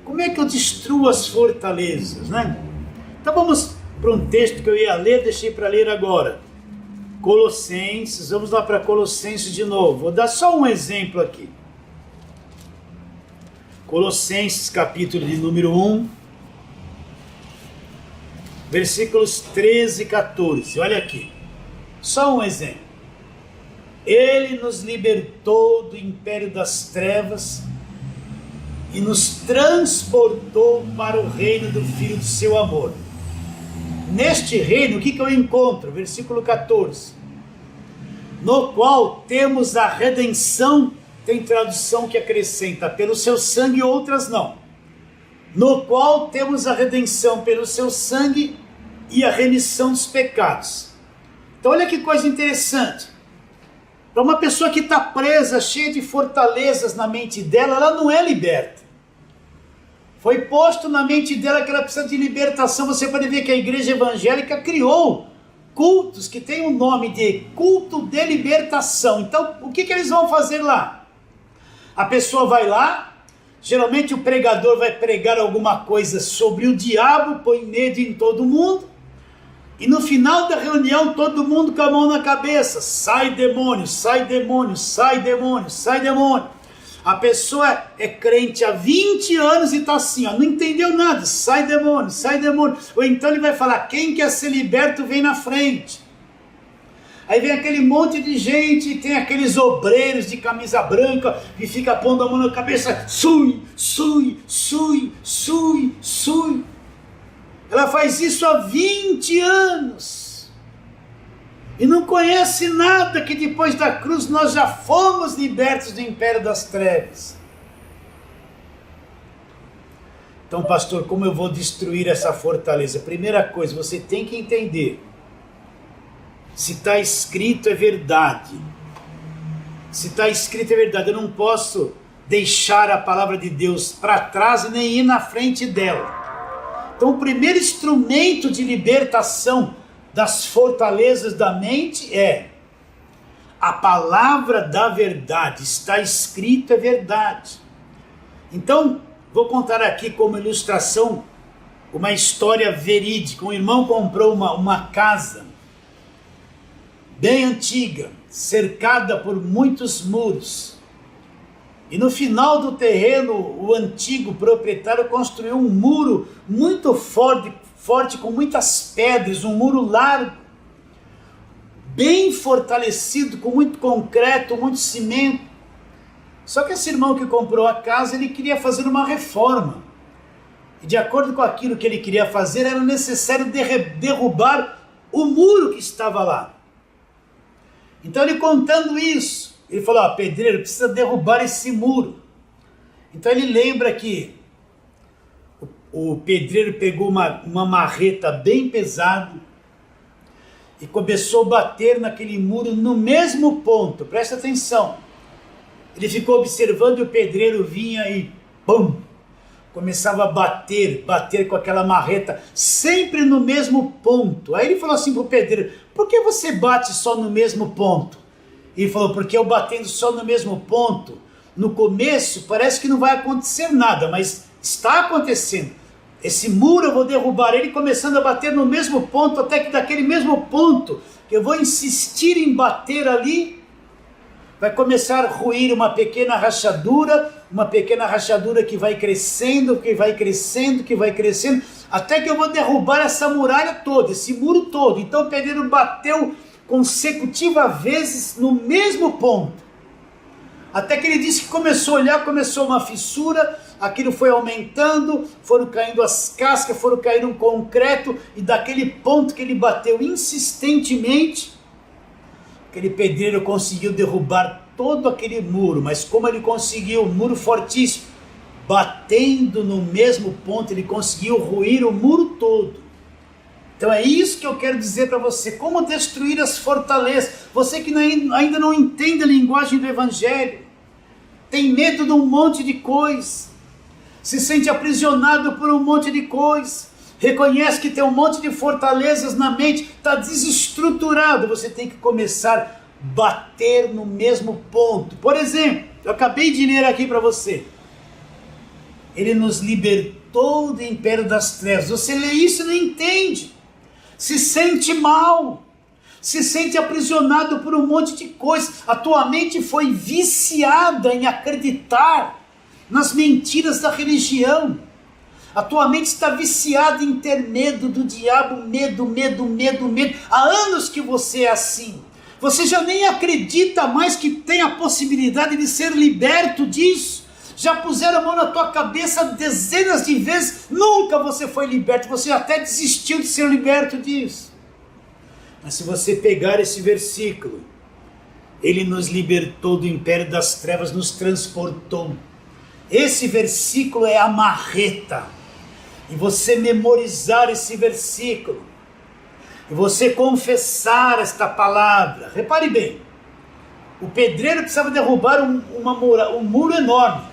Como é que eu destruo as fortalezas, né? Então vamos para um texto que eu ia ler, deixei para ler agora. Colossenses, vamos lá para Colossenses de novo. Vou dar só um exemplo aqui. Colossenses, capítulo de número 1, versículos 13 e 14. Olha aqui, só um exemplo. Ele nos libertou do império das trevas e nos transportou para o reino do Filho do seu amor. Neste reino, o que eu encontro? Versículo 14. No qual temos a redenção, tem tradução que acrescenta, pelo seu sangue, outras não. No qual temos a redenção pelo seu sangue e a remissão dos pecados. Então olha que coisa interessante. Para uma pessoa que está presa, cheia de fortalezas na mente dela, ela não é liberta. Foi posto na mente dela que ela precisa de libertação. Você pode ver que a igreja evangélica criou cultos que tem o nome de culto de libertação. Então, o que eles vão fazer lá? A pessoa vai lá, geralmente o pregador vai pregar alguma coisa sobre o diabo, põe medo em todo mundo, e no final da reunião, todo mundo com a mão na cabeça, sai demônio, sai demônio, sai demônio, sai demônio. A pessoa é crente há 20 anos e está assim, ó, não entendeu nada, sai demônio, sai demônio. Ou então ele vai falar, quem quer ser liberto vem na frente. Aí vem aquele monte de gente, tem aqueles obreiros de camisa branca, que fica pondo a mão na cabeça, sui, sui, sui, sui, sui. Ela faz isso há 20 anos. E não conhece nada que depois da cruz nós já fomos libertos do império das trevas. Então, pastor, como eu vou destruir essa fortaleza? Primeira coisa, você tem que entender. Se está escrito é verdade. Se está escrito é verdade. Eu não posso deixar a palavra de Deus para trás e nem ir na frente dela. Então o primeiro instrumento de libertação das fortalezas da mente é a palavra da verdade. Está escrito é verdade. Então vou contar aqui como ilustração uma história verídica. Um irmão comprou uma casa bem antiga, cercada por muitos muros. E no final do terreno, o antigo proprietário construiu um muro muito forte com muitas pedras, um muro largo, bem fortalecido, com muito concreto, muito cimento. Só que esse irmão que comprou a casa, ele queria fazer uma reforma. E de acordo com aquilo que ele queria fazer, era necessário derrubar o muro que estava lá. Então ele contando isso, ele falou, pedreiro, precisa derrubar esse muro. Então ele lembra que o pedreiro pegou uma marreta bem pesada e começou a bater naquele muro no mesmo ponto. Presta atenção. Ele ficou observando e o pedreiro vinha e pum, começava a bater com aquela marreta, sempre no mesmo ponto. Aí ele falou assim para o pedreiro, por que você bate só no mesmo ponto? Ele falou, porque eu batendo só no mesmo ponto, no começo parece que não vai acontecer nada, mas está acontecendo. Esse muro eu vou derrubar ele começando a bater no mesmo ponto, até que daquele mesmo ponto que eu vou insistir em bater ali, vai começar a ruir uma pequena rachadura que vai crescendo, até que eu vou derrubar essa muralha toda, esse muro todo. Então o pedreiro bateu consecutivas vezes no mesmo ponto, até que ele disse que começou a olhar, começou uma fissura, aquilo foi aumentando, foram caindo as cascas, foram caindo um concreto, e daquele ponto que ele bateu insistentemente, aquele pedreiro conseguiu derrubar todo aquele muro. Mas como ele conseguiu, um muro fortíssimo, batendo no mesmo ponto, ele conseguiu ruir o muro todo. Então é isso que eu quero dizer para você, como destruir as fortalezas. Você que ainda não entende a linguagem do Evangelho, tem medo de um monte de coisa, se sente aprisionado por um monte de coisa, reconhece que tem um monte de fortalezas na mente, está desestruturado, você tem que começar a bater no mesmo ponto. Por exemplo, eu acabei de ler aqui para você, ele nos libertou do império das trevas. Você lê isso e não entende, se sente mal, se sente aprisionado por um monte de coisa, a tua mente foi viciada em acreditar nas mentiras da religião, a tua mente está viciada em ter medo do diabo, medo, há anos que você é assim, você já nem acredita mais que tem a possibilidade de ser liberto disso, já puseram a mão na tua cabeça dezenas de vezes, nunca você foi liberto, você até desistiu de ser liberto disso. Mas se você pegar esse versículo, ele nos libertou do império das trevas, nos transportou. Esse versículo é a marreta, e você memorizar esse versículo, e você confessar esta palavra. Repare bem, o pedreiro precisava derrubar um muro enorme,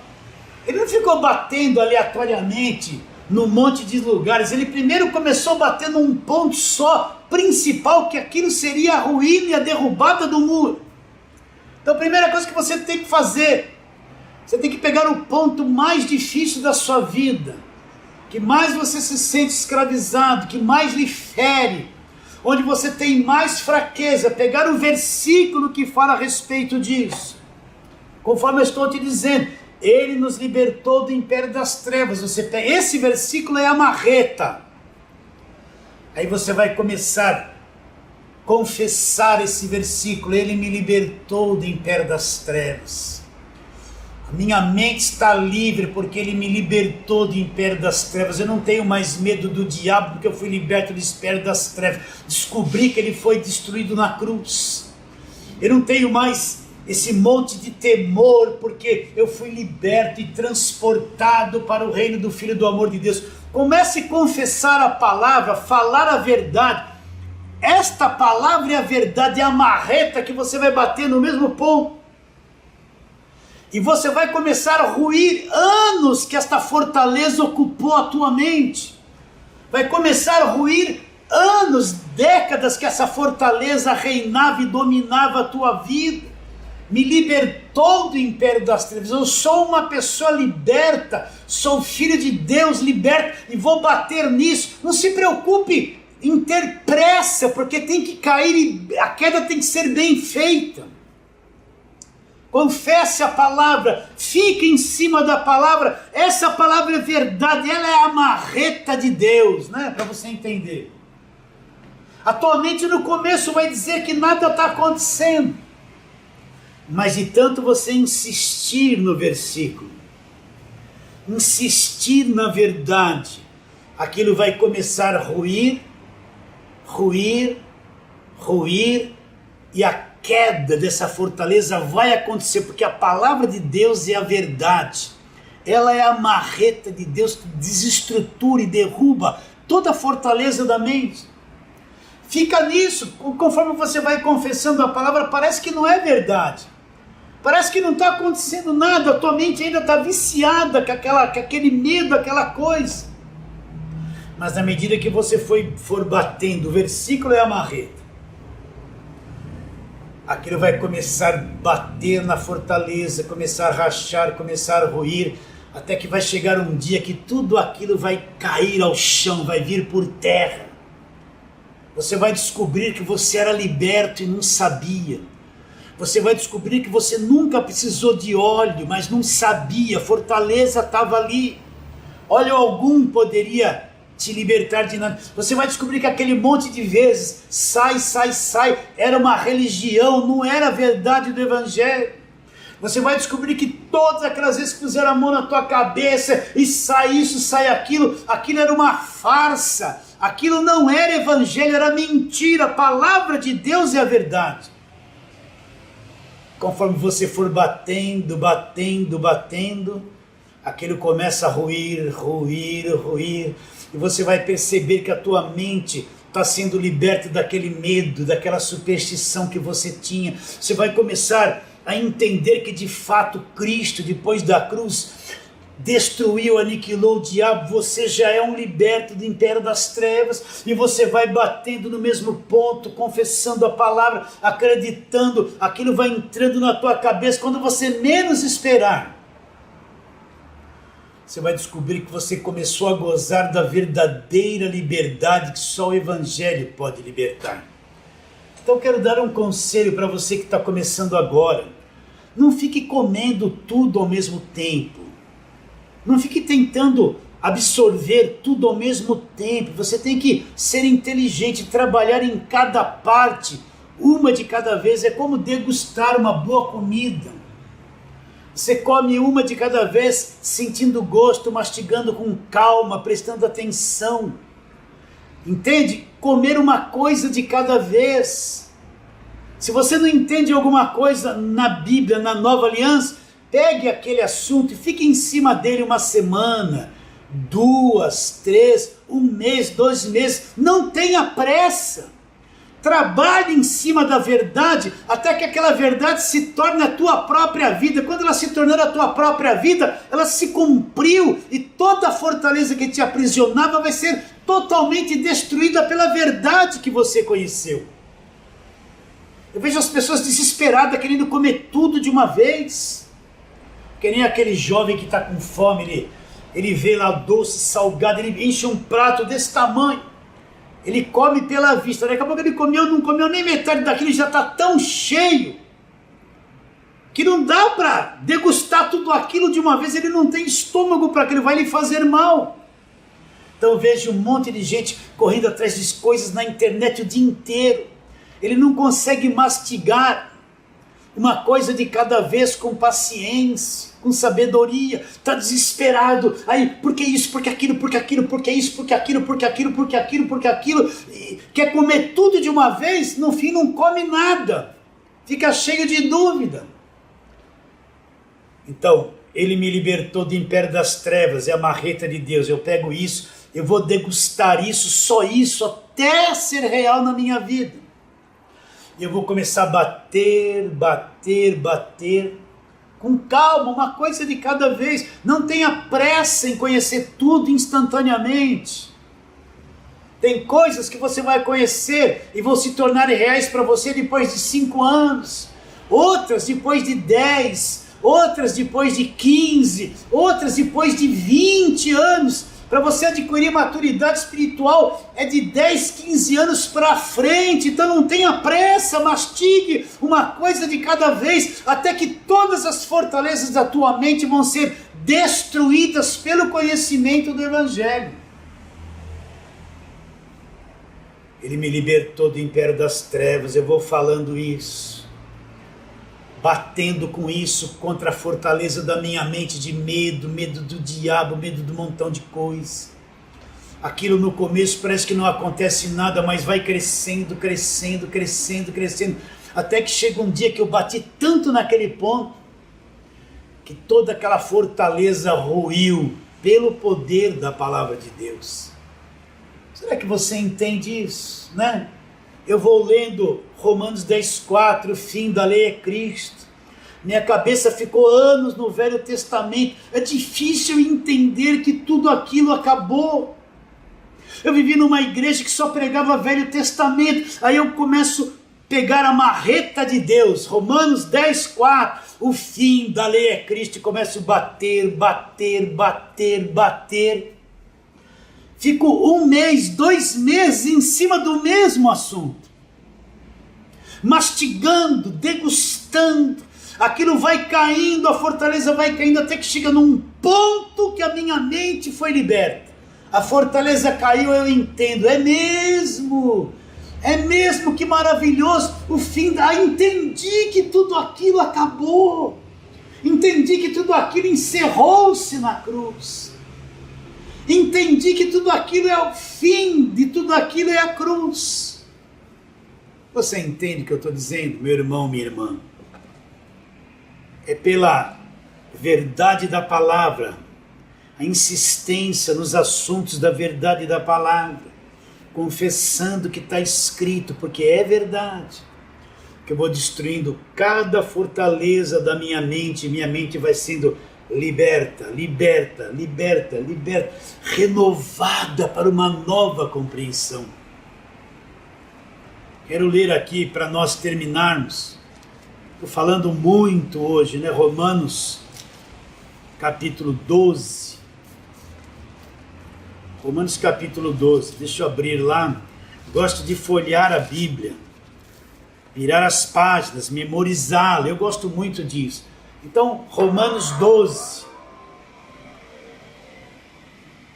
ele não ficou batendo aleatoriamente num monte de lugares, ele primeiro começou a bater num ponto só, principal, que aquilo seria a ruína e a derrubada do muro. Então a primeira coisa que você tem que fazer, você tem que pegar o ponto mais difícil da sua vida, que mais você se sente escravizado, que mais lhe fere, onde você tem mais fraqueza, pegar o versículo que fala a respeito disso. Conforme eu estou te dizendo, ele nos libertou do império das trevas. Esse versículo é a marreta. Aí você vai começar a confessar esse versículo, ele me libertou do império das trevas. A minha mente está livre porque ele me libertou do império das trevas. Eu não tenho mais medo do diabo porque eu fui liberto do império das trevas. Descobri que ele foi destruído na cruz. Eu não tenho mais esse monte de temor porque eu fui liberto e transportado para o reino do Filho do amor de Deus. Comece a confessar a palavra, falar a verdade. Esta palavra é a verdade, é a marreta que você vai bater no mesmo ponto. E você vai começar a ruir anos que esta fortaleza ocupou a tua mente. Vai começar a ruir anos, décadas que essa fortaleza reinava e dominava a tua vida. Me libertou do império das trevas. Eu sou uma pessoa liberta, sou filho de Deus liberto e vou bater nisso. Não se preocupe em ter pressa, porque tem que cair e a queda tem que ser bem feita. Confesse a palavra, fique em cima da palavra. Essa palavra é verdade, ela é a marreta de Deus, né? Para você entender. A tua mente no começo vai dizer que nada está acontecendo, mas de tanto você insistir no versículo, insistir na verdade, aquilo vai começar a ruir, ruir e a queda dessa fortaleza vai acontecer, porque a palavra de Deus é a verdade. Ela é a marreta de Deus que desestrutura e derruba toda a fortaleza da mente. Fica nisso, conforme você vai confessando a palavra, parece que não é verdade. Parece que não está acontecendo nada, a tua mente ainda está viciada com aquele medo, aquela coisa. Mas na medida que você for batendo, o versículo é a marreta, aquilo vai começar a bater na fortaleza, começar a rachar, começar a ruir, até que vai chegar um dia que tudo aquilo vai cair ao chão, vai vir por terra. Você vai descobrir que você era liberto e não sabia. Você vai descobrir que você nunca precisou de óleo, mas não sabia, a fortaleza estava ali. Óleo algum poderia te libertar de nada. Você vai descobrir que aquele monte de vezes, sai, era uma religião, não era a verdade do evangelho. Você vai descobrir que todas aquelas vezes que puseram a mão na tua cabeça, e sai isso, sai aquilo era uma farsa, aquilo não era evangelho, era mentira, a palavra de Deus é a verdade. Conforme você for batendo, aquilo começa a ruir, e você vai perceber que a tua mente está sendo liberta daquele medo, daquela superstição que você tinha. Você vai começar a entender que de fato Cristo, depois da cruz, destruiu, aniquilou o diabo. Você já é um liberto do império das trevas, e você vai batendo no mesmo ponto, confessando a palavra, acreditando, aquilo vai entrando na tua cabeça. Quando você menos esperar, você vai descobrir que você começou a gozar da verdadeira liberdade que só o evangelho pode libertar. Então eu quero dar um conselho para você que está começando agora. Não fique comendo tudo ao mesmo tempo. Não fique tentando absorver tudo ao mesmo tempo. Você tem que ser inteligente, trabalhar em cada parte, uma de cada vez. É como degustar uma boa comida. Você come uma de cada vez, sentindo gosto, mastigando com calma, prestando atenção. Entende? Comer uma coisa de cada vez. Se você não entende alguma coisa na Bíblia, na Nova Aliança, pegue aquele assunto e fique em cima dele uma semana, 2, 3, 1 mês, 2 meses. Não tenha pressa. Trabalhe em cima da verdade até que aquela verdade se torne a tua própria vida. Quando ela se tornar a tua própria vida, ela se cumpriu e toda a fortaleza que te aprisionava vai ser totalmente destruída pela verdade que você conheceu. Eu vejo as pessoas desesperadas querendo comer tudo de uma vez. Que nem aquele jovem que está com fome, ele vê lá doce, salgado, ele enche um prato desse tamanho. Ele come pela vista, daqui a pouco ele não comeu nem metade daquilo, já está tão cheio, que não dá para degustar tudo aquilo de uma vez, ele não tem estômago para aquilo, vai lhe fazer mal. Então eu vejo um monte de gente correndo atrás de coisas na internet o dia inteiro, ele não consegue mastigar uma coisa de cada vez com paciência, com sabedoria, está desesperado, aí, porque isso, porque aquilo, porque aquilo, porque isso, porque aquilo, porque aquilo, porque aquilo, porque aquilo, e quer comer tudo de uma vez, no fim não come nada, fica cheio de dúvida. Então, ele me libertou do império das trevas, é a marreta de Deus, eu pego isso, eu vou degustar isso, só isso, até ser real na minha vida. E eu vou começar a bater, com calma, uma coisa de cada vez. Não tenha pressa em conhecer tudo instantaneamente. Tem coisas que você vai conhecer e vão se tornar reais para você depois de 5 anos. Outras depois de 10, outras depois de 15, outras depois de 20 anos. Para você adquirir maturidade espiritual é de 10, 15 anos para frente. Então não tenha pressa, mastigue uma coisa de cada vez, até que todas as fortalezas da tua mente vão ser destruídas pelo conhecimento do Evangelho. Ele me libertou do império das trevas, eu vou falando isso, batendo com isso contra a fortaleza da minha mente de medo, medo do diabo, medo do montão de coisa. aquilo no começo parece que não acontece nada, mas vai crescendo, crescendo, crescendo, crescendo, até que chega um dia que eu bati tanto naquele ponto, que toda aquela fortaleza ruiu pelo poder da palavra de Deus. Será que você entende isso, né? Eu vou lendo Romanos 10,4, o fim da lei é Cristo. Minha cabeça ficou anos no Velho Testamento. É difícil entender que tudo aquilo acabou. Eu vivi numa igreja que só pregava Velho Testamento. Aí eu começo a pegar a marreta de Deus. Romanos 10,4. O fim da lei é Cristo. E começo a bater, bater, bater, bater. Fico 1 mês, 2 meses em cima do mesmo assunto. Mastigando, degustando. Aquilo vai caindo, a fortaleza vai caindo, até que chega num ponto que a minha mente foi liberta. A fortaleza caiu, eu entendo, é mesmo, que maravilhoso, o fim, entendi que tudo aquilo acabou, entendi que tudo aquilo encerrou-se na cruz, entendi que tudo aquilo é o fim, de tudo aquilo é a cruz. Você entende o que eu estou dizendo, meu irmão, minha irmã? É pela verdade da palavra, a insistência nos assuntos da verdade da palavra, confessando que está escrito, porque é verdade, que eu vou destruindo cada fortaleza da minha mente vai sendo liberta, liberta, liberta, liberta, renovada para uma nova compreensão. Quero ler aqui para nós terminarmos. Estou falando muito hoje, né? Romanos, capítulo 12. Romanos, capítulo 12. Deixa eu abrir lá. Gosto de folhear a Bíblia, virar as páginas, memorizá-la. Eu gosto muito disso. Então, Romanos 12.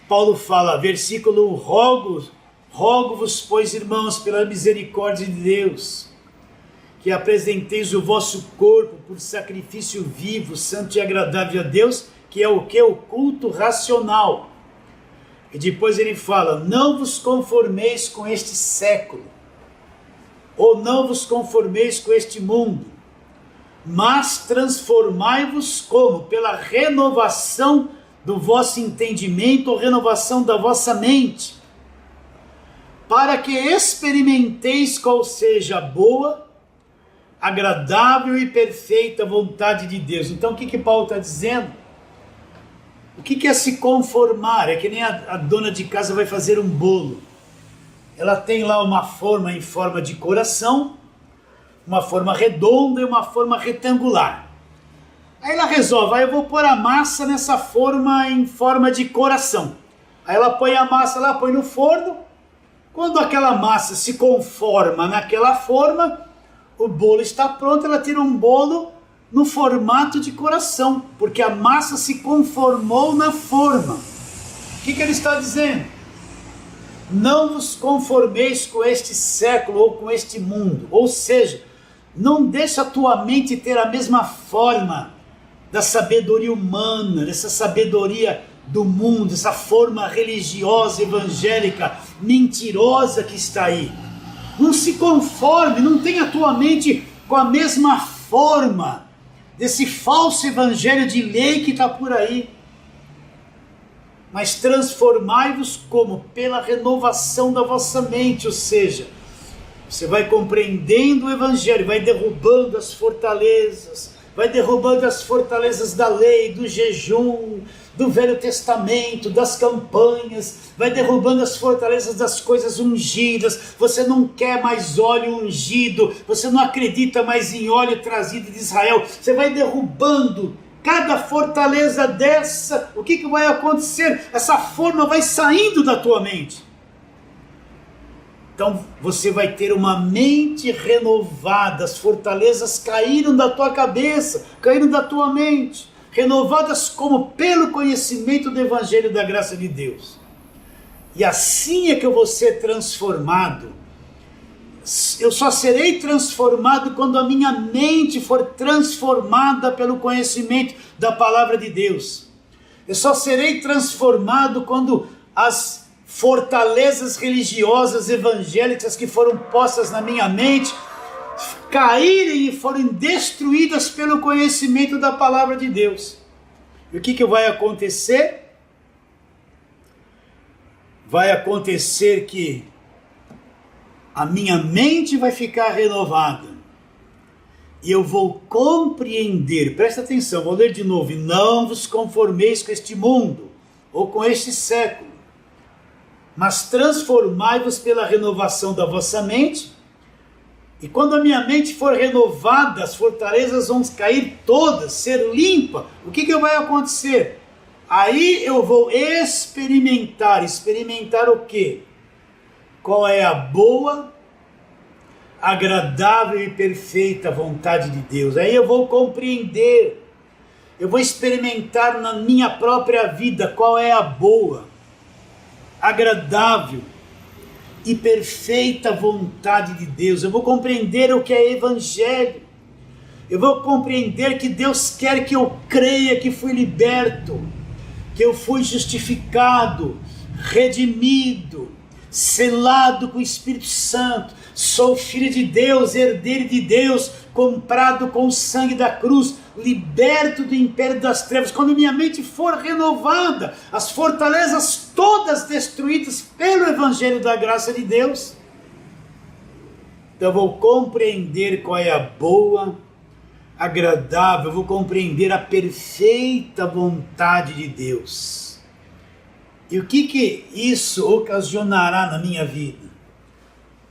Paulo fala, versículo 1. Rogo-vos, pois, irmãos, pela misericórdia de Deus, que apresenteis o vosso corpo por sacrifício vivo, santo e agradável a Deus, que é o que? O culto racional. E depois ele fala, não vos conformeis com este século, ou não vos conformeis com este mundo, mas transformai-vos como? Pela renovação do vosso entendimento, ou renovação da vossa mente, para que experimenteis qual seja a boa, agradável e perfeita vontade de Deus. Então o que Paulo está dizendo? O que é se conformar? É que nem a dona de casa vai fazer um bolo. Ela tem lá uma forma em forma de coração, uma forma redonda e uma forma retangular. Aí ela resolve, eu vou pôr a massa nessa forma em forma de coração. Aí ela põe a massa lá, põe no forno. Quando aquela massa se conforma naquela forma, o bolo está pronto, ela tira um bolo no formato de coração, porque a massa se conformou na forma. O que ele está dizendo? Não vos conformeis com este século ou com este mundo, ou seja, não deixa a tua mente ter a mesma forma da sabedoria humana, dessa sabedoria do mundo, essa forma religiosa, evangélica, mentirosa que está aí. Não se conforme, não tenha a tua mente com a mesma forma desse falso evangelho de lei que está por aí. Mas transformai-vos como? Pela renovação da vossa mente, ou seja, você vai compreendendo o evangelho, vai derrubando as fortalezas, da lei, do jejum, do Velho Testamento, das campanhas, vai derrubando as fortalezas das coisas ungidas. Você não quer mais óleo ungido, você não acredita mais em óleo trazido de Israel, você vai derrubando cada fortaleza dessa. O que vai acontecer? Essa forma vai saindo da tua mente. Então você vai ter uma mente renovada, as fortalezas caíram da tua cabeça, caíram da tua mente, renovadas como? Pelo conhecimento do Evangelho da graça de Deus. E assim é que eu vou ser transformado. Eu só serei transformado quando a minha mente for transformada pelo conhecimento da palavra de Deus. Eu só serei transformado quando as fortalezas religiosas evangélicas que foram postas na minha mente caírem e forem destruídas pelo conhecimento da palavra de Deus. E o que vai acontecer? Vai acontecer que a minha mente vai ficar renovada. E eu vou compreender, presta atenção, vou ler de novo. E não vos conformeis com este mundo, ou com este século, mas transformai-vos pela renovação da vossa mente. E quando a minha mente for renovada, as fortalezas vão cair todas, ser limpa. O que vai acontecer? Aí eu vou experimentar o quê? Qual é a boa, agradável e perfeita vontade de Deus. Aí eu vou compreender, eu vou experimentar na minha própria vida qual é a boa, agradável e perfeita vontade de Deus. Eu vou compreender o que é evangelho. Eu vou compreender que Deus quer que eu creia que fui liberto, que eu fui justificado, redimido, selado com o Espírito Santo, sou filho de Deus, herdeiro de Deus, comprado com o sangue da cruz, liberto do império das trevas. Quando minha mente for renovada, as fortalezas todas destruídas pelo evangelho da graça de Deus, então eu vou compreender qual é a boa, agradável, eu vou compreender a perfeita vontade de Deus. E o que isso ocasionará na minha vida?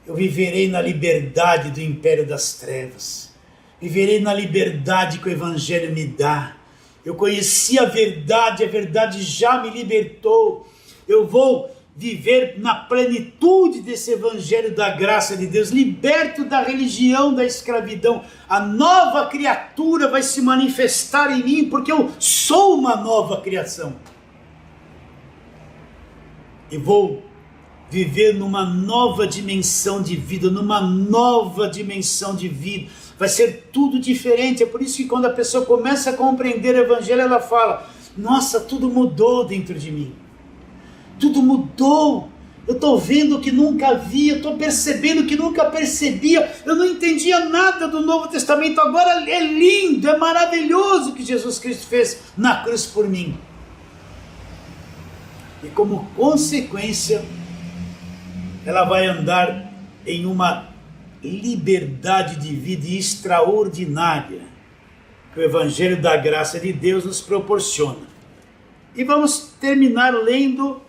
Eu viverei na liberdade do império das trevas. Viverei na liberdade que o evangelho me dá. Eu conheci a verdade já me libertou. Eu vou viver na plenitude desse evangelho da graça de Deus, liberto da religião, da escravidão. A nova criatura vai se manifestar em mim, porque eu sou uma nova criação. E vou viver numa nova dimensão de vida, vai ser tudo diferente. É por isso que quando a pessoa começa a compreender o evangelho, ela fala, nossa, tudo mudou dentro de mim, tudo mudou, eu estou vendo o que nunca vi, eu estou percebendo o que nunca percebia, eu não entendia nada do Novo Testamento, agora é lindo, é maravilhoso o que Jesus Cristo fez na cruz por mim. E como consequência, ela vai andar em uma liberdade de vida extraordinária que o evangelho da graça de Deus nos proporciona. E vamos terminar lendo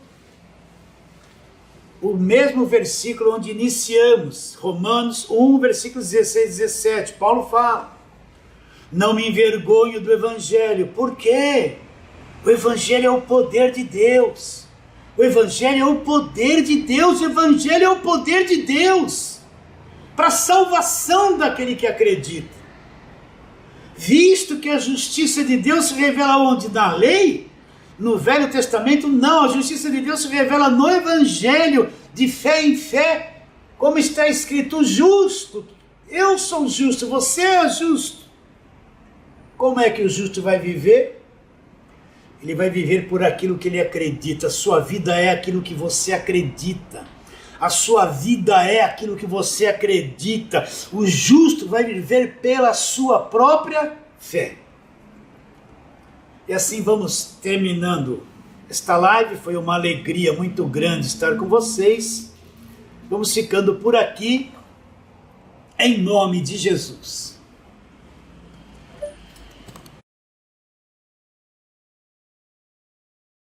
o mesmo versículo onde iniciamos, Romanos 1, versículos 16 e 17. Paulo fala, não me envergonho do evangelho. Por quê? O evangelho é o poder de Deus. O evangelho é o poder de Deus. O evangelho é o poder de Deus para a salvação daquele que acredita. Visto que a justiça de Deus se revela onde? Na lei? No Velho Testamento? Não, a justiça de Deus se revela no evangelho, de fé em fé, como está escrito, justo. Eu sou justo, você é justo. Como é que o justo vai viver? Ele vai viver por aquilo que ele acredita. A sua vida é aquilo que você acredita. A sua vida é aquilo que você acredita. O justo vai viver pela sua própria fé. E assim vamos terminando esta live. Foi uma alegria muito grande estar com vocês. Vamos ficando por aqui, em nome de Jesus.